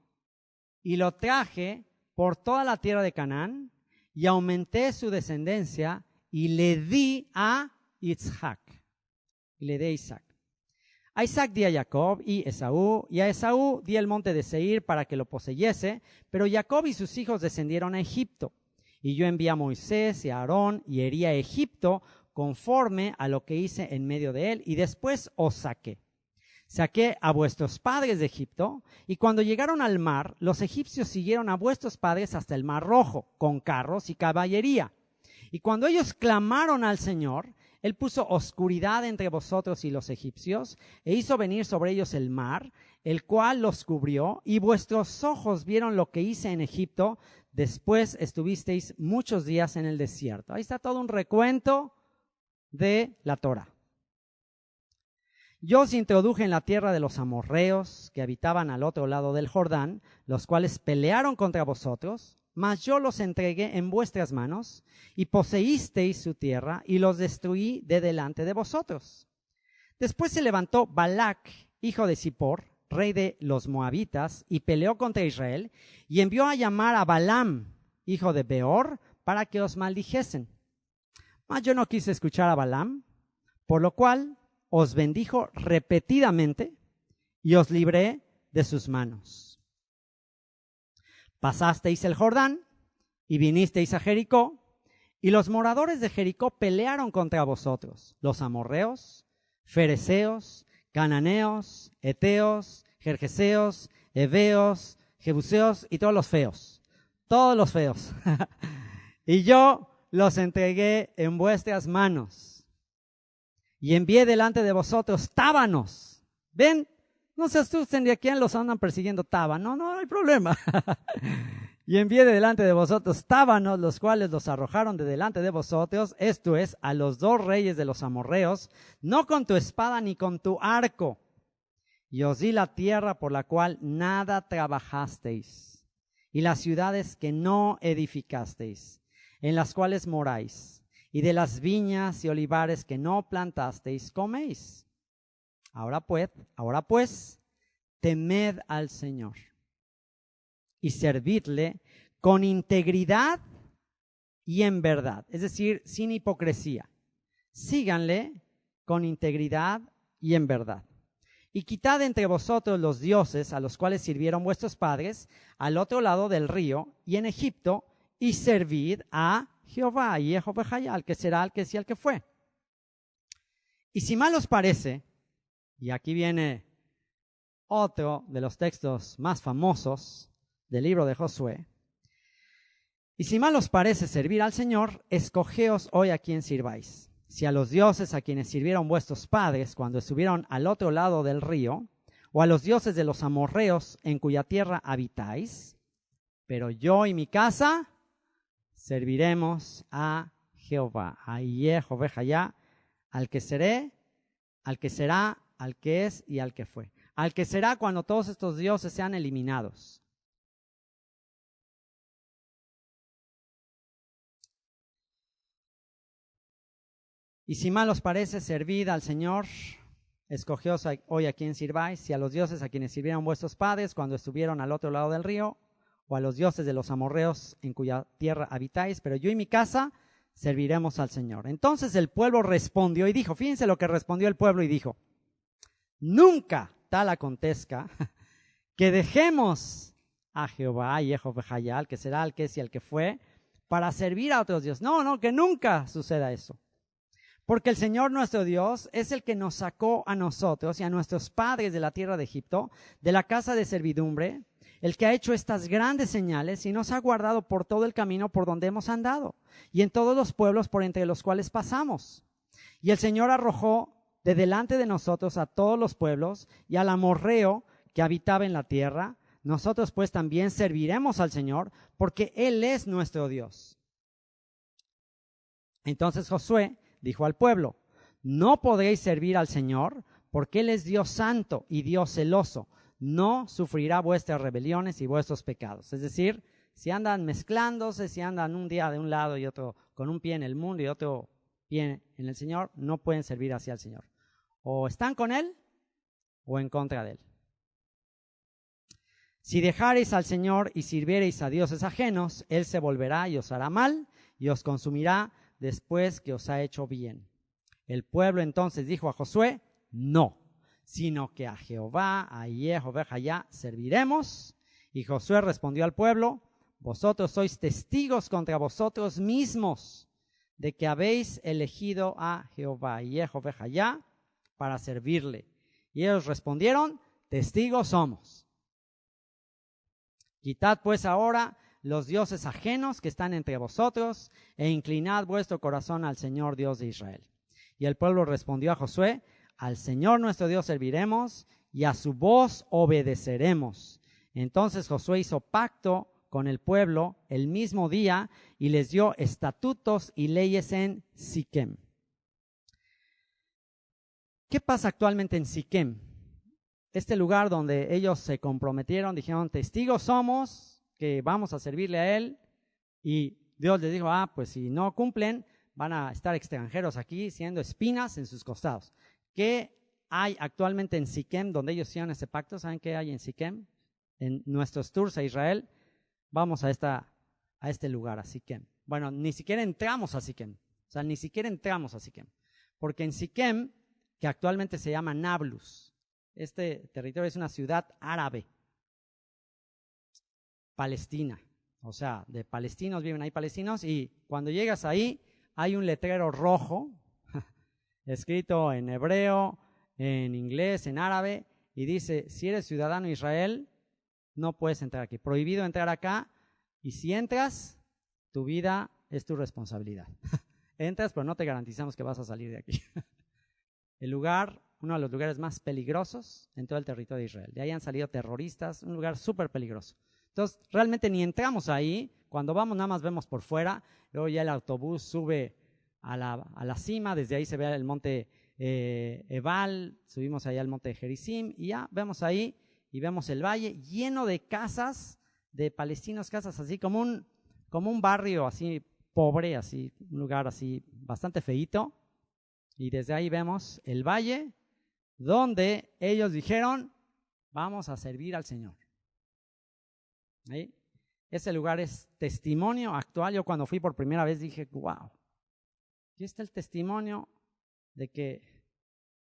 y lo traje por toda la tierra de Canaán, y aumenté su descendencia y le di a Isaac. Y le di a Isaac. A Isaac di a Jacob y Esaú, y a Esaú di el monte de Seir para que lo poseyese, pero Jacob y sus hijos descendieron a Egipto. Y yo envié a Moisés y a Aarón y herí a Egipto conforme a lo que hice en medio de él, y después os saqué. Saqué a vuestros padres de Egipto, y cuando llegaron al mar, los egipcios siguieron a vuestros padres hasta el mar Rojo, con carros y caballería. Y cuando ellos clamaron al Señor, Él puso oscuridad entre vosotros y los egipcios, e hizo venir sobre ellos el mar, el cual los cubrió, y vuestros ojos vieron lo que hice en Egipto. Después estuvisteis muchos días en el desierto. Ahí está todo un recuento de la Torá. Yo os introduje en la tierra de los amorreos que habitaban al otro lado del Jordán, los cuales pelearon contra vosotros, mas yo los entregué en vuestras manos, y poseísteis su tierra, y los destruí de delante de vosotros. Después se levantó Balac, hijo de Zippor, rey de los moabitas, y peleó contra Israel, y envió a llamar a Balaam, hijo de Beor, para que os maldijesen. Mas yo no quise escuchar a Balaam, por lo cual os bendijo repetidamente y os libré de sus manos. Pasasteis el Jordán y vinisteis a Jericó, y los moradores de Jericó pelearon contra vosotros, los amorreos, fereceos, cananeos, eteos, gergeseos, heveos, jebuseos y todos los feos. y yo los entregué en vuestras manos. Y envié delante de vosotros tábanos. ¿Ven? No se asusten de a quién los andan persiguiendo tábanos, no hay problema. Y envié de delante de vosotros tábanos, los cuales los arrojaron de delante de vosotros, esto es, a los 2 reyes de los amorreos, no con tu espada ni con tu arco. Y os di la tierra por la cual nada trabajasteis, y las ciudades que no edificasteis, en las cuales moráis, y de las viñas y olivares que no plantasteis, coméis. Ahora pues, temed al Señor y servidle con integridad y en verdad, es decir, sin hipocresía. Síganle con integridad y en verdad. Y quitad entre vosotros los dioses a los cuales sirvieron vuestros padres al otro lado del río y en Egipto, y servid a Jehová y Jehová, al que será, al que sí, al que fue. Y si mal os parece, y aquí viene otro de los textos más famosos del libro de Josué, y si mal os parece servir al Señor, escogeos hoy a quien sirváis. Si a los dioses a quienes sirvieron vuestros padres cuando estuvieron al otro lado del río, o a los dioses de los amorreos en cuya tierra habitáis, pero yo y mi casa serviremos a Jehová, a Jehová, al que seré, al que será, al que es y al que fue. Al que será cuando todos estos dioses sean eliminados. Y si mal os parece, servid al Señor, escogeos hoy a quien sirváis, si a los dioses a quienes sirvieron vuestros padres cuando estuvieron al otro lado del río, o a los dioses de los amorreos en cuya tierra habitáis, pero yo y mi casa serviremos al Señor. Entonces el pueblo respondió y dijo, fíjense lo que respondió el pueblo y dijo, nunca tal acontezca que dejemos a Jehová y Jehová, al que será, al que es y al que fue, para servir a otros dioses. No, que nunca suceda eso. Porque el Señor nuestro Dios es el que nos sacó a nosotros y a nuestros padres de la tierra de Egipto, de la casa de servidumbre, el que ha hecho estas grandes señales y nos ha guardado por todo el camino por donde hemos andado y en todos los pueblos por entre los cuales pasamos. Y el Señor arrojó de delante de nosotros a todos los pueblos y al amorreo que habitaba en la tierra. Nosotros pues también serviremos al Señor porque Él es nuestro Dios. Entonces Josué dijo al pueblo, no podréis servir al Señor porque Él es Dios santo y Dios celoso. No sufrirá vuestras rebeliones y vuestros pecados. Es decir, si andan mezclándose, si andan un día de un lado y otro con un pie en el mundo y otro pie en el Señor, no pueden servir así al Señor. O están con Él o en contra de Él. Si dejareis al Señor y sirviereis a dioses ajenos, Él se volverá y os hará mal y os consumirá después que os ha hecho bien. El pueblo entonces dijo a Josué, no, sino que a Jehová, a Jehová serviremos. Y Josué respondió al pueblo, vosotros sois testigos contra vosotros mismos de que habéis elegido a Jehová y Jehová para servirle. Y ellos respondieron, testigos somos. Quitad pues ahora los dioses ajenos que están entre vosotros e inclinad vuestro corazón al Señor Dios de Israel. Y el pueblo respondió a Josué, al Señor nuestro Dios serviremos y a su voz obedeceremos. Entonces Josué hizo pacto con el pueblo el mismo día y les dio estatutos y leyes en Siquem. ¿Qué pasa actualmente en Siquem? Este lugar donde ellos se comprometieron, dijeron, testigos somos que vamos a servirle a Él, y Dios les dijo, pues si no cumplen, van a estar extranjeros aquí siendo espinas en sus costados. ¿Qué hay actualmente en Siquem donde ellos hicieron ese pacto? ¿Saben qué hay en Siquem? En nuestros tours a Israel, vamos a este lugar, a Siquem. Bueno, ni siquiera entramos a Siquem, porque en Siquem, que actualmente se llama Nablus, este territorio es una ciudad árabe, Palestina, o sea, de palestinos viven ahí palestinos, y cuando llegas ahí hay un letrero rojo escrito en hebreo, en inglés, en árabe, y dice, si eres ciudadano de Israel, no puedes entrar aquí, prohibido entrar acá, y si entras, tu vida es tu responsabilidad. Entras, pero no te garantizamos que vas a salir de aquí. El lugar, uno de los lugares más peligrosos en todo el territorio de Israel. De ahí han salido terroristas, un lugar súper peligroso. Entonces, realmente ni entramos ahí. Cuando vamos, nada más vemos por fuera. Luego ya el autobús sube a la cima. Desde ahí se ve el monte Ebal. Subimos allá al monte de Gerizim. Y ya vemos ahí y vemos el valle lleno de casas de palestinos, casas así como un barrio así pobre, así un lugar así bastante feíto. Y desde ahí vemos el valle donde ellos dijeron, vamos a servir al Señor. ¿Sí? Ese lugar es testimonio actual. Yo cuando fui por primera vez dije, wow, aquí está el testimonio de que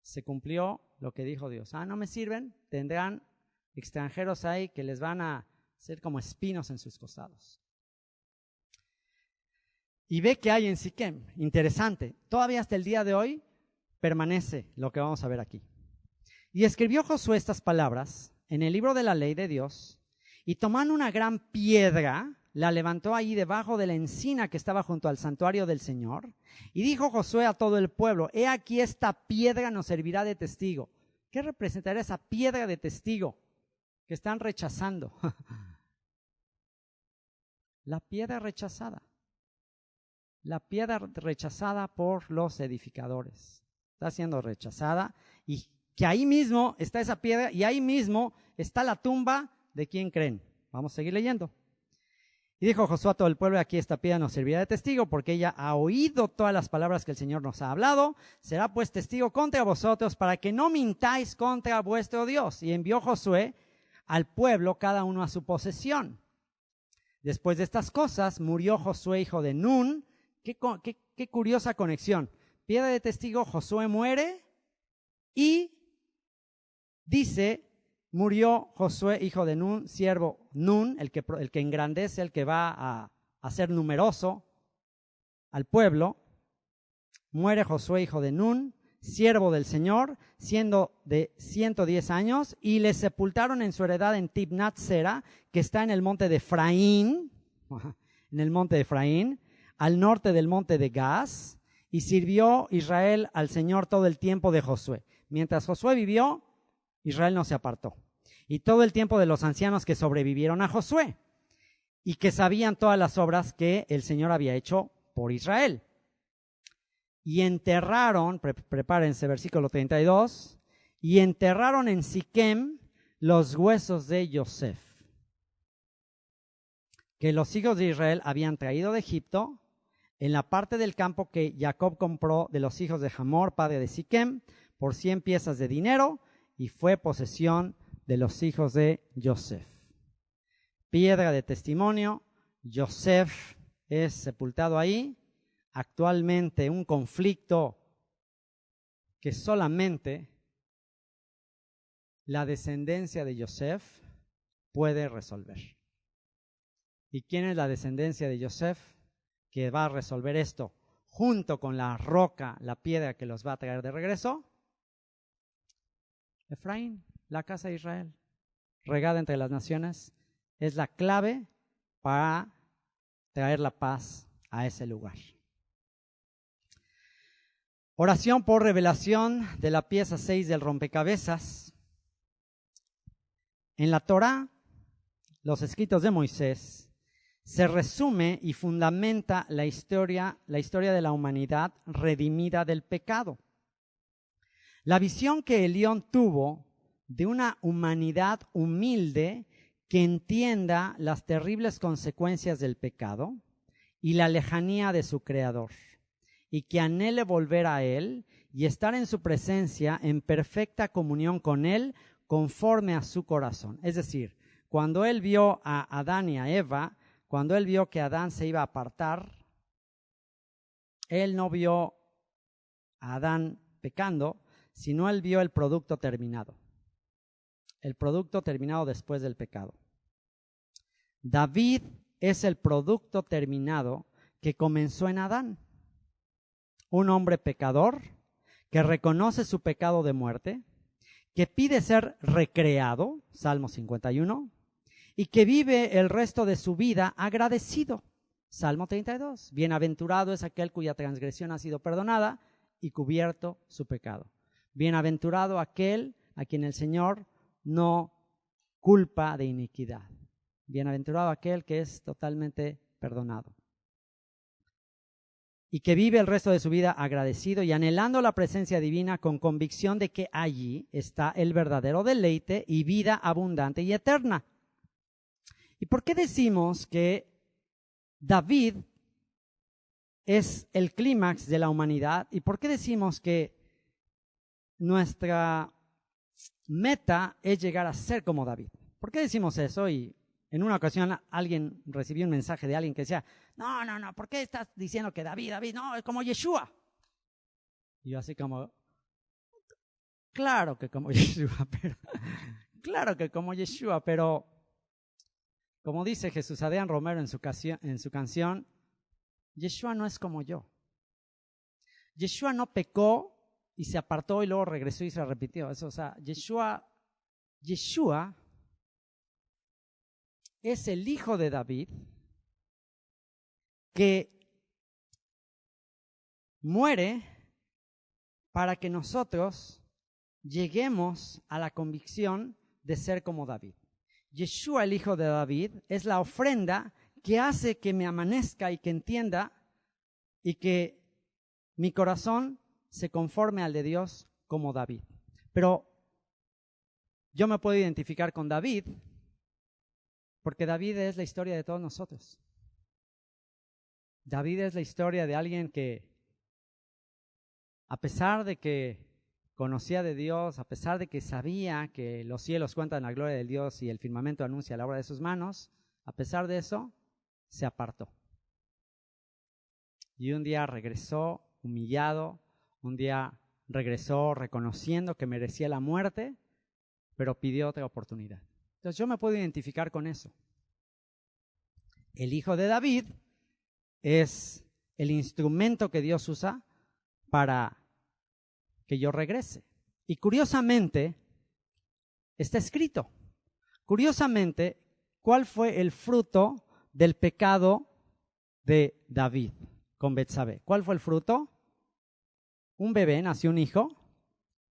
se cumplió lo que dijo Dios. No me sirven, tendrán extranjeros ahí que les van a hacer como espinos en sus costados. Y ve que hay en Siquem, interesante, todavía hasta el día de hoy permanece lo que vamos a ver aquí. Y escribió Josué estas palabras en el libro de la ley de Dios, y tomando una gran piedra, la levantó ahí debajo de la encina que estaba junto al santuario del Señor, y dijo Josué a todo el pueblo, he aquí esta piedra nos servirá de testigo. ¿Qué representará esa piedra de testigo que están rechazando? La piedra rechazada. La piedra rechazada por los edificadores. Está siendo rechazada y que ahí mismo está esa piedra y ahí mismo está la tumba de quién creen. Vamos a seguir leyendo. Y dijo Josué a todo el pueblo, aquí esta piedra nos servirá de testigo porque ella ha oído todas las palabras que el Señor nos ha hablado. Será pues testigo contra vosotros para que no mintáis contra vuestro Dios. Y envió Josué al pueblo cada uno a su posesión. Después de estas cosas murió Josué hijo de Nun. Qué curiosa conexión. Piedra de testigo, Josué muere y dice, murió Josué hijo de Nun, siervo Nun, el que engrandece, el que va a ser numeroso al pueblo. Muere Josué hijo de Nun, siervo del Señor, siendo de 110 años, y le sepultaron en su heredad en Timnat Sera, que está en el monte de Efraín, al norte del monte de Gaz, y sirvió Israel al Señor todo el tiempo de Josué. Mientras Josué vivió, Israel no se apartó. Y todo el tiempo de los ancianos que sobrevivieron a Josué, y que sabían todas las obras que el Señor había hecho por Israel. Y enterraron, prepárense, versículo 32, y enterraron en Siquem los huesos de Yosef, que los hijos de Israel habían traído de Egipto, en la parte del campo que Jacob compró de los hijos de Hamor, padre de Siquem, por 100 piezas de dinero, y fue posesión de los hijos de Yosef. Piedra de testimonio, Yosef es sepultado ahí. Actualmente un conflicto que solamente la descendencia de Yosef puede resolver. ¿Y quién es la descendencia de Yosef que va a resolver esto junto con la roca, la piedra que los va a traer de regreso? Efraín, la casa de Israel, regada entre las naciones, es la clave para traer la paz a ese lugar. Oración por revelación de la pieza 6 del rompecabezas. En la Torá, los escritos de Moisés, se resume y fundamenta la historia de la humanidad redimida del pecado. La visión que Elión tuvo de una humanidad humilde que entienda las terribles consecuencias del pecado y la lejanía de su Creador, y que anhele volver a Él y estar en su presencia en perfecta comunión con Él conforme a su corazón. Es decir, cuando Él vio a Adán y a Eva, cuando Él vio que Adán se iba a apartar, Él no vio a Adán pecando, sino Él vio el producto terminado. El producto terminado después del pecado. David es el producto terminado que comenzó en Adán. Un hombre pecador que reconoce su pecado de muerte, que pide ser recreado, Salmo 51, y que vive el resto de su vida agradecido. Salmo 32. Bienaventurado es aquel cuya transgresión ha sido perdonada y cubierto su pecado. Bienaventurado aquel a quien el Señor no culpa de iniquidad. Bienaventurado aquel que es totalmente perdonado. Y que vive el resto de su vida agradecido y anhelando la presencia divina con convicción de que allí está el verdadero deleite y vida abundante y eterna. ¿Y por qué decimos que David es el clímax de la humanidad? ¿Y por qué decimos que nuestra meta es llegar a ser como David? ¿Por qué decimos eso? Y en una ocasión alguien recibió un mensaje de alguien que decía, no, ¿por qué estás diciendo que David, no, es como Yeshua? Y yo así como, claro que como Yeshua, pero como dice Jesús Adrián Romero en su canción, Yeshua no es como yo. Yeshua no pecó y se apartó y luego regresó y se repitió. Eso, o sea, Yeshua es el hijo de David que muere para que nosotros lleguemos a la convicción de ser como David. Yeshua, el hijo de David, es la ofrenda que hace que me amanezca y que entienda y que mi corazón se conforme al de Dios como David. Pero yo me puedo identificar con David porque David es la historia de todos nosotros. David es la historia de alguien que, a pesar de que conocía de Dios, a pesar de que sabía que los cielos cuentan la gloria de Dios y el firmamento anuncia la obra de sus manos, a pesar de eso, se apartó. Y un día regresó humillado, un día regresó reconociendo que merecía la muerte, pero pidió otra oportunidad. Entonces yo me puedo identificar con eso. El hijo de David es el instrumento que Dios usa para que yo regrese. Y curiosamente, está escrito. Curiosamente, ¿cuál fue el fruto del pecado de David con Betsabé? ¿Cuál fue el fruto? Un bebé, nació un hijo.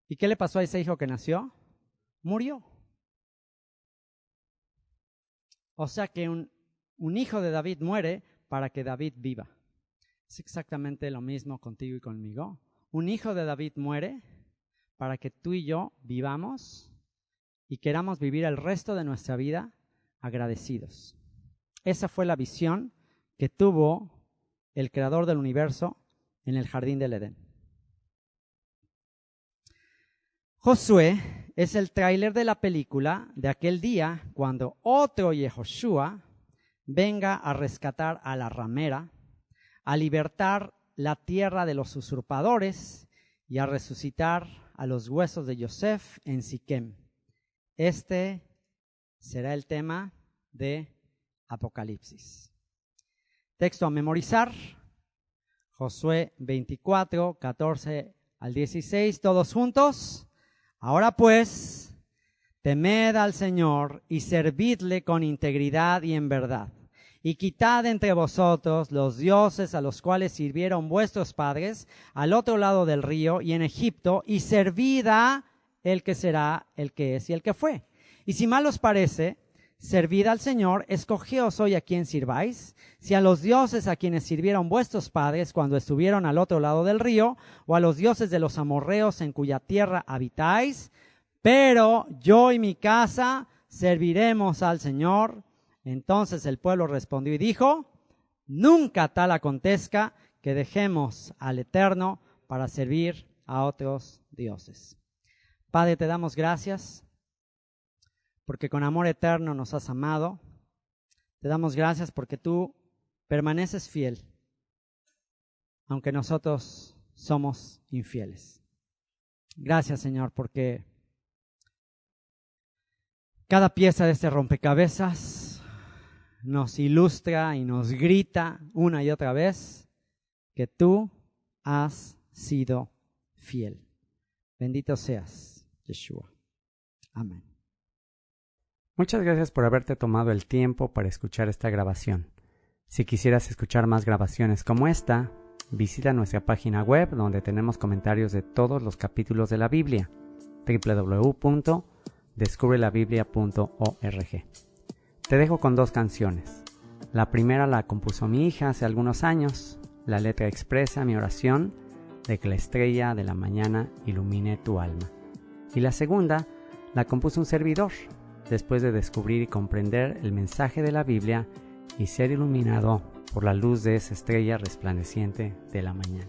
¿Y qué le pasó a ese hijo que nació? Murió. O sea que un hijo de David muere para que David viva. Es exactamente lo mismo contigo y conmigo. Un hijo de David muere para que tú y yo vivamos y queramos vivir el resto de nuestra vida agradecidos. Esa fue la visión que tuvo el creador del universo en el jardín del Edén. Josué es el tráiler de la película de aquel día cuando otro Yehoshua venga a rescatar a la ramera, a libertar la tierra de los usurpadores y a resucitar a los huesos de Yosef en Siquem. Este será el tema de Apocalipsis. Texto a memorizar, Josué 24, 14 al 16, todos juntos. Ahora pues, temed al Señor y servidle con integridad y en verdad. Y quitad entre vosotros los dioses a los cuales sirvieron vuestros padres al otro lado del río y en Egipto, y servid a el que será, el que es y el que fue. Y si mal os parece, servid al Señor, escogeos hoy a quien sirváis, si a los dioses a quienes sirvieron vuestros padres cuando estuvieron al otro lado del río, o a los dioses de los amorreos en cuya tierra habitáis, pero yo y mi casa serviremos al Señor. Entonces el pueblo respondió y dijo, nunca tal acontezca que dejemos al Eterno para servir a otros dioses. Padre, te damos gracias porque con amor eterno nos has amado. Te damos gracias porque tú permaneces fiel, aunque nosotros somos infieles. Gracias, Señor, porque cada pieza de este rompecabezas nos ilustra y nos grita una y otra vez que tú has sido fiel. Bendito seas, Yeshua. Amén. Muchas gracias por haberte tomado el tiempo para escuchar esta grabación. Si quisieras escuchar más grabaciones como esta, visita nuestra página web donde tenemos comentarios de todos los capítulos de la Biblia, www.descubrelabiblia.org. Te dejo con 2 canciones. La primera la compuso mi hija hace algunos años. La letra expresa mi oración de que la estrella de la mañana ilumine tu alma. Y la segunda la compuso un servidor, después de descubrir y comprender el mensaje de la Biblia y ser iluminado por la luz de esa estrella resplandeciente de la mañana.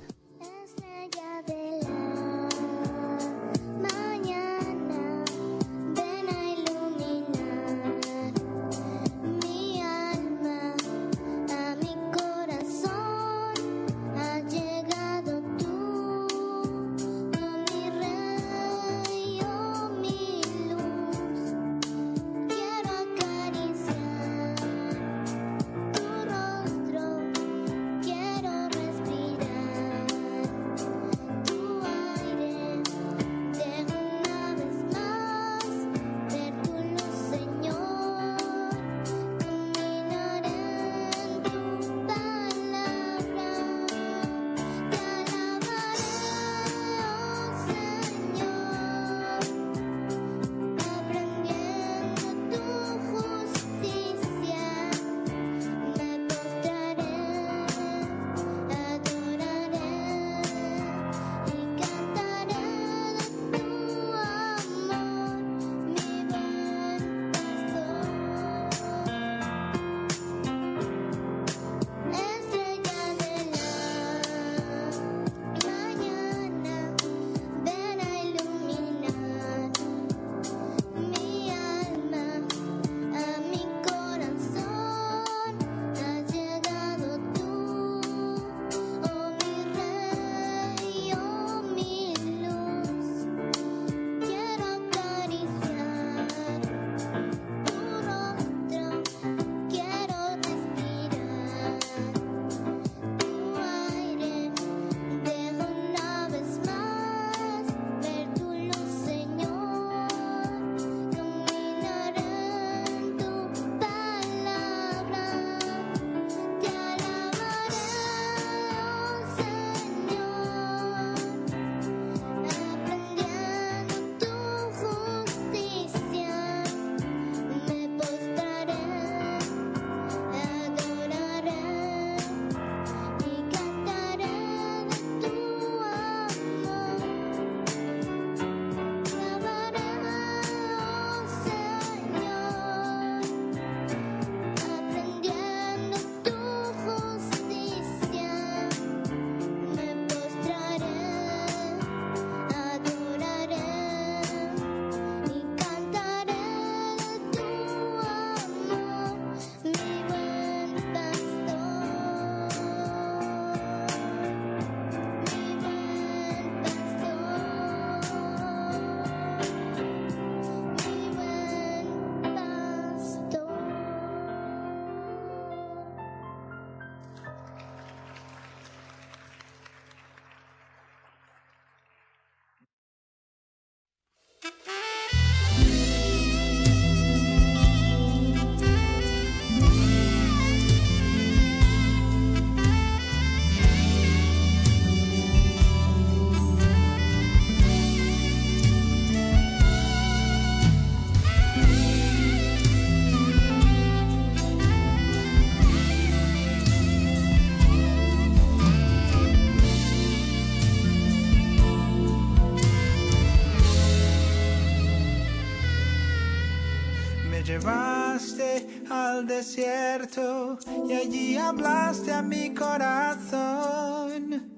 llevaste al desierto y allí hablaste a mi corazón.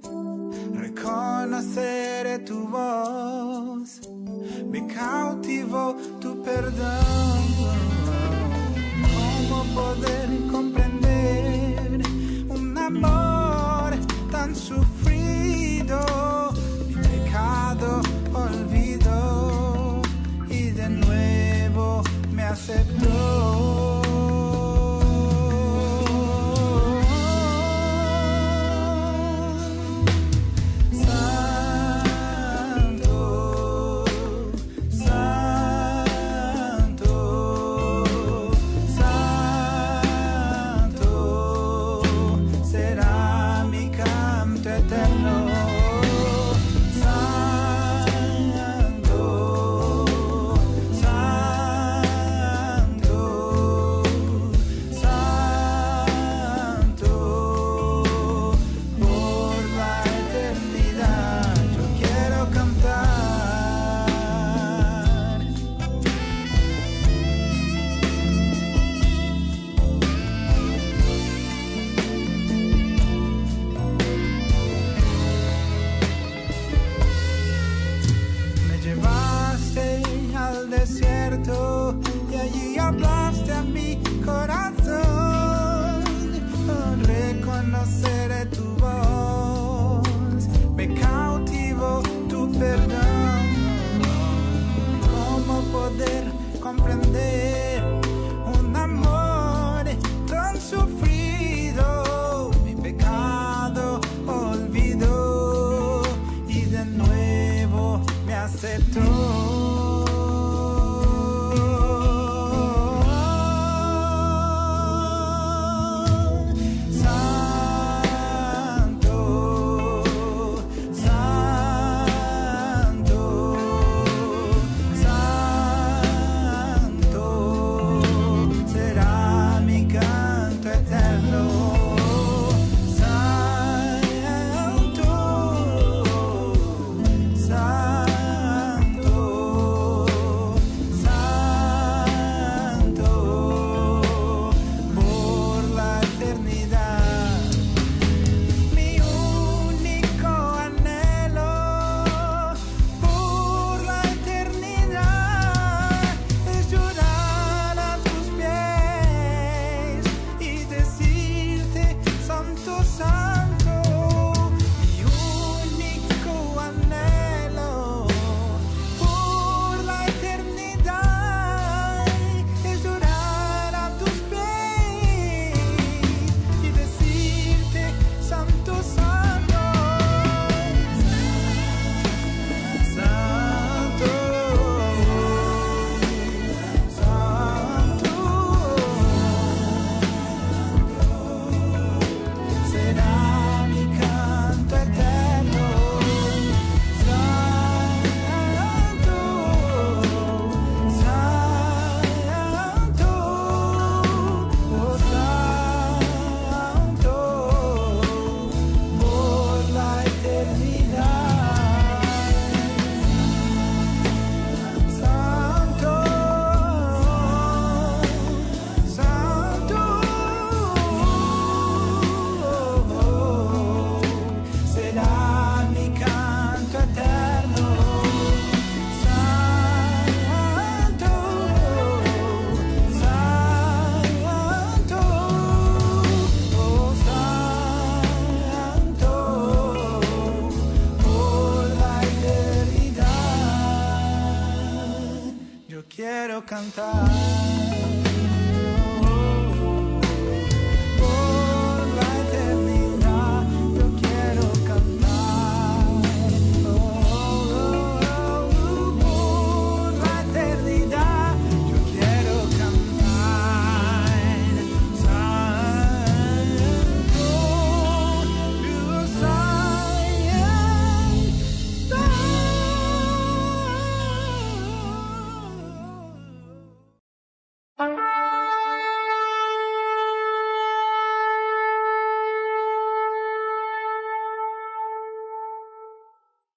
Reconoceré tu voz, me cautivó tu perdón. ¿Cómo poder comprender un amor tan sufrido? Mi pecado olvidó y de nuevo me aceptó. Santo, Quiero cantar.